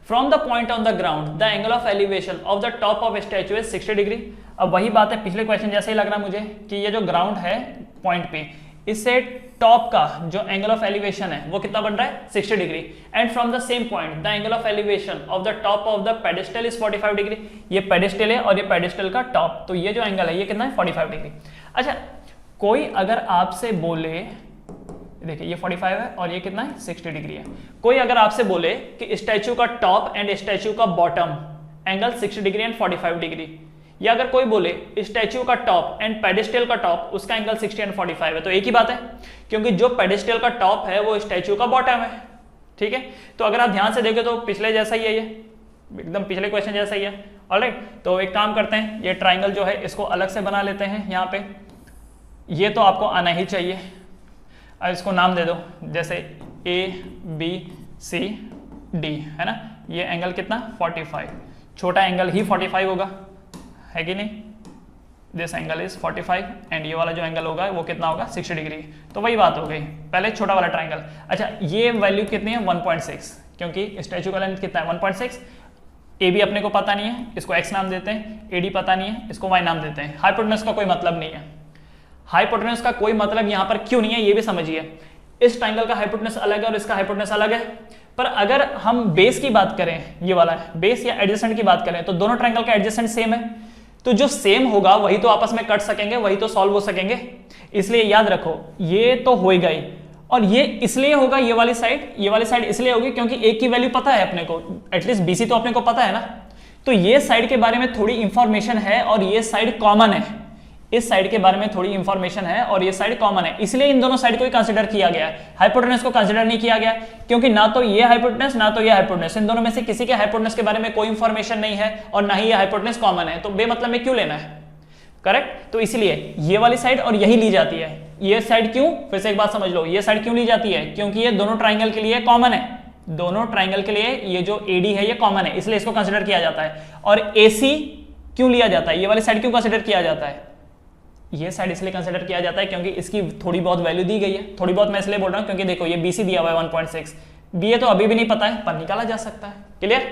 From the point on the ground the angle of elevation of the top of statute is 60 degree. अब वही बात है पिछले क्वेश्चन जैसे ही लग रहा मुझे कि ये जो ग्राउंड है पॉइंट पे, इससे टॉप का जो एंगल ऑफ एलिवेशन है वो कितना बन रहा है 60 degree. And from the same point the angle of elevation of the top of the pedestal is 45 degree. ये पेडिस्टल है और ये पेडिस्टल का टॉप, तो ये जो एंगल है ये कितना है 45 डिग्री। अच्छा कोई अगर आपसे बोले, देखिए ये 45 है और ये कितना है 60 डिग्री है, कोई अगर आपसे बोले कि स्टैचू का टॉप एंड स्टैचू का bottom angle 60 degree and 45 degree, या अगर कोई बोले स्टैच्यू का टॉप एंड पेडेस्टल का टॉप उसका एंगल 60 एंड 45 है, तो एक ही बात है, क्योंकि जो पेडेस्टल का टॉप है वो स्टैच्यू का बॉटम है। ठीक है, तो अगर आप ध्यान से देखें तो पिछले जैसा ही है, ये एकदम पिछले क्वेश्चन जैसा ही है। ऑलराइट, तो एक काम करते हैं, ये ट्राइंगल जो है इसको अलग से बना लेते हैं। यहाँ पे ये तो आपको आना ही चाहिए, अब इसको नाम दे दो, जैसे ABCD है ना। ये एंगल कितना 45, छोटा एंगल ही 45 होगा, है कि नहीं। दिस एंगल इज 45 एंड ये वाला जो एंगल होगा वो कितना होगा 60 डिग्री। तो वही बात हो गई, पहले छोटा वाला ट्राइंगल। अच्छा, ये वैल्यू कितनी है 1.6, क्योंकि स्टैच्यू का लेंथ कितना है 1.6। AB अपने को पता नहीं है, इसको x नाम देते हैं। AD पता नहीं है, इसको y नाम देते हैं। हाइपोटेनस का कोई मतलब नहीं है, हाइपोटेनस का कोई मतलब यहाँ पर क्यों नहीं है ये भी समझिए। इस ट्राइंगल का हाइपोटेनस अलग है और इसका हाइपोटेनस अलग है, पर अगर हम बेस की बात करें, ये वाला है बेस या एडजेसेंट की बात करें, तो दोनों ट्राइंगल का एडजेसेंट सेम है, तो जो सेम होगा वही तो आपस में कट सकेंगे, वही तो सॉल्व हो सकेंगे। इसलिए याद रखो ये तो होएगा ही, और ये इसलिए होगा ये वाली साइड इसलिए होगी क्योंकि एक की वैल्यू पता है अपने को, एटलीस्ट BC तो अपने को पता है ना। तो ये साइड के बारे में थोड़ी इंफॉर्मेशन है और ये साइड कॉमन है, इस साइड के बारे में थोड़ी इंफॉर्मेशन है और ये साइड कॉमन है, इसलिए इन दोनों साइड को ही कंसीडर किया गया है। हाइपोटेनस को कंसीडर नहीं किया गया, क्योंकि ना तो ये हाइपोटेनस ना तो ये हाइपोटेनस, इन दोनों में से किसी के हाइपोटेनस के बारे में कोई इंफॉर्मेशन नहीं है और ना ही ये हाइपोटेनस कॉमन है, तो बेमतलब में क्यों लेना है, करेक्ट। तो इसलिए ये वाली साइड और यही ली जाती है। ये साइड क्यों, फिर से एक बात समझ लो, ये साइड क्यों ली जाती है, क्योंकि ये दोनों ट्राइंगल के लिए कॉमन है, दोनों ट्राइंगल के लिए ये जो AD है ये कॉमन है, इसलिए इसको कंसीडर किया जाता है। और AC क्यों लिया जाता है, ये वाली साइड क्यों कंसीडर किया जाता है, ये साइड इसलिए कंसीडर किया जाता है क्योंकि इसकी थोड़ी बहुत वैल्यू दी गई है। थोड़ी बहुत मैं इसलिए बोल रहा हूं क्योंकि देखो ये BC दिया हुआ है 1.6, BA तो अभी भी नहीं पता है पर निकाला जा सकता है। Clear,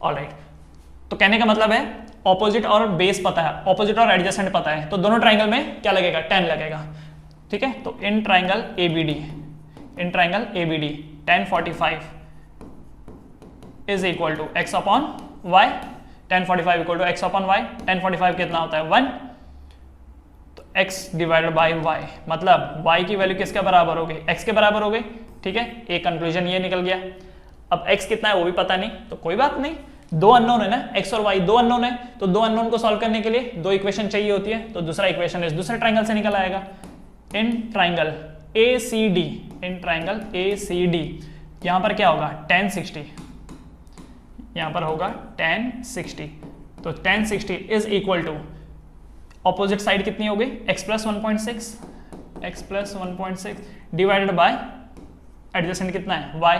alright. तो कहने का मतलब है ऑपोजिट और बेस पता है, ऑपोजिट और एडजेसेंट पता है, तो दोनों ट्राइंगल में क्या लगेगा 10 लगेगा। ठीक है, तो in triangle ABD tan 45 is equal to x upon y, tan 45 equal to x upon y, tan 45 कितना होता है 1, तो x डिवाइडेड बाई y, मतलब y की वैल्यू किसके बराबर हो गई, x के बराबर हो गई। ठीक है, एक कंक्लूजन ये निकल गया। अब x कितना है वो भी पता नहीं, तो कोई बात नहीं, दो अननोन है ना, x और y दो अननोन है, तो दो अननोन को सॉल्व करने के लिए दो इक्वेशन चाहिए होती है, तो दूसरा इक्वेशन इस दूसरे ट्राइंगल से निकल आएगा। इन ट्राइंगल ACD यहां पर क्या होगा tan 60, यहां पर होगा tan 60, तो tan 60 is equal to opposite side कितनी हो गई x plus 1.6 divided by adjacent कितना है y,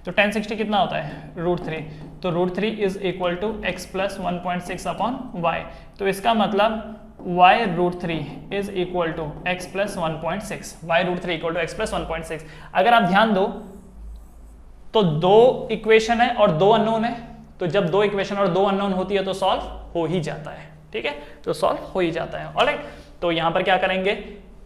तो tan 60 कितना होता है √3, तो √3 is equal to x plus 1.6 upon y, तो इसका मतलब y √3 is equal to x plus 1.6, y √3 equal to x plus 1.6। अगर आप ध्यान दो तो दो इक्वेशन है और दो अननोन है, तो जब दो इक्वेशन और दो अननोन होती है तो सॉल्व हो ही जाता है। ठीक है, तो सॉल्व हो ही जाता है। ऑलराइट, तो यहां पर क्या करेंगे,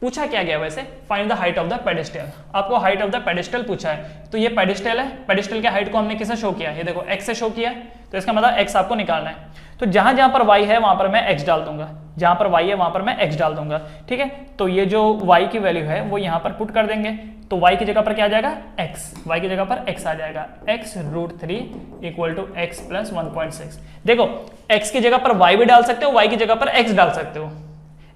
पूछा क्या गया वैसे, find the height of the pedestal, आपको हाइट ऑफ द पेडेस्टल पूछा है, तो ये पेडेस्टल है, पेडेस्टल के हाइट को हमने किसे शो किया, ये देखो x से शो किया, तो इसका मतलब x आपको निकालना है, तो जहां जहां पर y है वहां पर मैं x डाल दूंगा, जहां पर y है वहां पर मैं x डाल दूंगा। ठीक है, तो ये जो y की वैल्यू है वो यहां पर पुट कर देंगे, तो y की जगह पर क्या आ जाएगा x, y की जगह पर x आ जाएगा, x √3 equal to x plus 1.6। देखो x की जगह पर y भी डाल सकते हो, y की जगह पर x डाल सकते हो,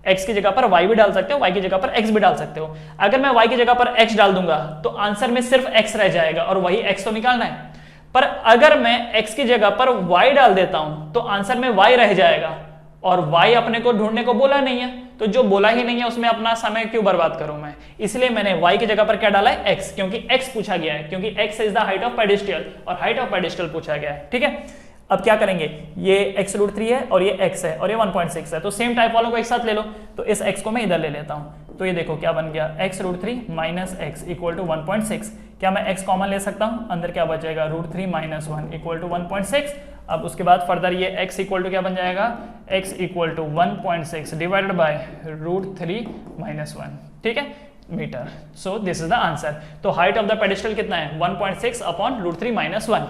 x की जगह पर y भी डाल सकते हो, y की जगह पर x भी डाल सकते हो। अगर मैं y की जगह पर x डाल दूंगा तो आंसर में सिर्फ x रह जाएगा और वही x तो निकालना है, पर अगर मैं x की जगह पर y डाल देता हूं तो आंसर में y रह जाएगा, और y अपने को ढूंढने को बोला नहीं है, तो जो बोला ही नहीं है उसमें अपना समय क्यों बर्बाद करूं मैं, इसलिए मैंने y की जगह पर क्या डाला है x, क्योंकि x पूछा गया है, क्योंकि x is the height of pedestal और हाइट ऑफ पेडेस्टल पूछा गया है। ठीक है, अब क्या करेंगे, ये x √3 है और ये x है और ये 1.6 है, तो सेम टाइप वालों को एक साथ ले लो, तो इस x को मैं इधर ले लेता हूं, तो ये देखो क्या बन गया, x √3 minus x equal to 1.6। क्या मैं x कॉमन ले सकता हूं, अंदर क्या बचेगा √3 माइनस 1 इक्वल टू 1.6। अब उसके बाद फर्दर ये x इक्वल टू क्या बन जाएगा, x equal to 1.6 divided by √3 minus 1, ठीक है, meter. So this is the answer. तो हाइट ऑफ द पेडेस्टल कितना है 1.6 अपॉन √3 माइनस 1।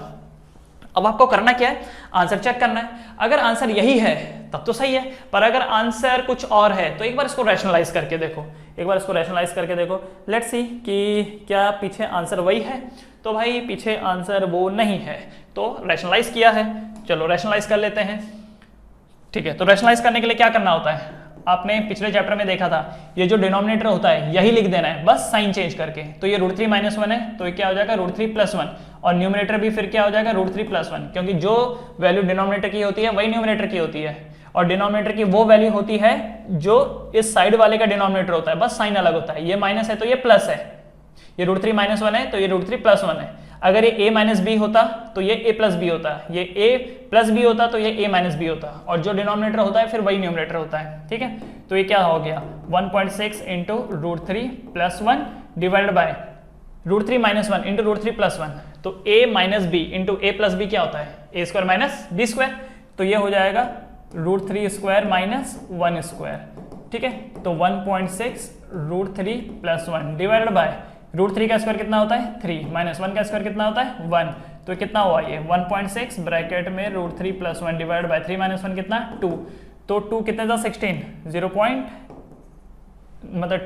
अब आपको करना क्या है, आंसर चेक करना है, अगर आंसर यही है तब तो सही है, पर अगर आंसर कुछ और है तो एक बार इसको रैशनलाइज करके देखो, एक बार इसको रैशनलाइज करके देखो, लेट्स सी कि क्या पीछे आंसर वही है, तो भाई पीछे आंसर वो नहीं है, तो रैशनलाइज किया है, चलो रैशनलाइज कर लेते हैं। ठीक है, तो रैशनलाइज करने के लिए क्या करना होता है, आपने पिछले चैप्टर में देखा था, ये जो डिनोमिनेटर होता है यही लिख देना है, बस साइन चेंज करके। तो ये √3 - 1 है, तो ये क्या हो जाएगा √3 + 1, और न्यूमरेटर भी फिर क्या हो जाएगा √3 + 1, क्योंकि जो वैल्यू डिनोमिनेटर की होती है वही न्यूमरेटर की होती है, और डिनोमिनेटर की वो वैल्यू होती है जो इस साइड वाले का डिनोमिनेटर होता है, बस साइन अलग होता है। ये माइनस है तो ये प्लस है, ये √3 - 1 है तो ये √3 + 1 है। अगर ये a - b होता तो ये a + b होता, ये a + b होता तो ये a - b होता, और जो डिनोमिनेटर होता है फिर वही न्यूमरेटर होता है। ठीक है, तो ये क्या हो गया 1.6 × √3 + 1 डिवाइडेड बाय √3 - 1 × √3 + 1, तो a - b × a + b क्या होता है a² - b², तो ये हो जाएगा √3² - 1²। ठीक है, तो 1.6 √3 + 1 डिवाइडेड बाय √3 का स्क्वायर कितना होता है 3, -1 का स्क्वायर कितना होता है 1, तो कितना हुआ ये 1.6 ब्रैकेट में √3 + 1 डिवाइड बाय 3 - 1 कितना 2, तो 2 कितने था 16,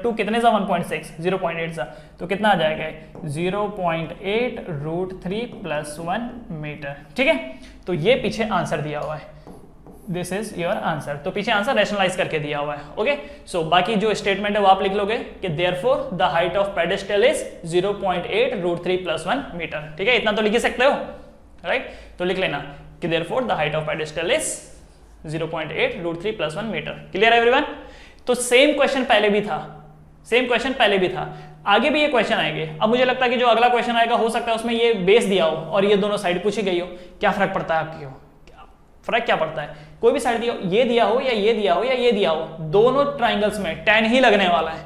2 कितने सा 1.6 0.8 सा, तो कितना आ जाएगा 0.8 √3 + 1 मीटर। ठीक है, तो ये पीछे आंसर दिया हुआ है, दिस इज योर आंसर। तो पीछे आंसर रैशनलाइज करके दिया हुआ है। ओके, सो बाकी जो स्टेटमेंट है वो आप लिख लोगे कि therefore the height of pedestal is 0.8 √3 + 1 meter. ठीक है, इतना तो लिख ही सकते हो, राइट? तो लिख लेना कि therefore the height of pedestal is 0.8 √3 + 1 meter. Clear है एवरीवन? तो सेम क्वेश्चन पहले भी था, सेम क्वेश्चन पहले भी था, आगे भी ये क्वेश्चन आएंगे। अब मुझे लगता है कि जो अगला क्वेश्चन आएगा हो सकता है उसमें ये बेस दिया हो और ये दोनों साइड पूछी गई हो। क्या फर्क पड़ता है आपकी हो, फर्क क्या पड़ता है, कोई भी साइड दिया हो, ये दिया हो या ये दिया हो या ये दिया हो, दोनों ट्राइंगल्स में tan ही लगने वाला है।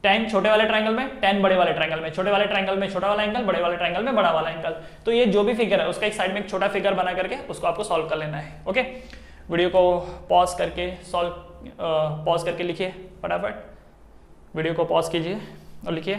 tan छोटे वाले ट्राइंगल में, tan बड़े वाले ट्राइंगल में, छोटे वाले ट्राइंगल में छोटा वाला एंगल, बड़े वाले ट्राइंगल में बड़ा वाला एंगल। तो ये जो भी फिगर है उसका एक साइड में एक छोटा फिगर बना करके उसको आपको सॉल्व कर लेना है। ओके, वीडियो को पॉज करके लिखिए फटाफट, वीडियो को पॉज कीजिए और लिखिए।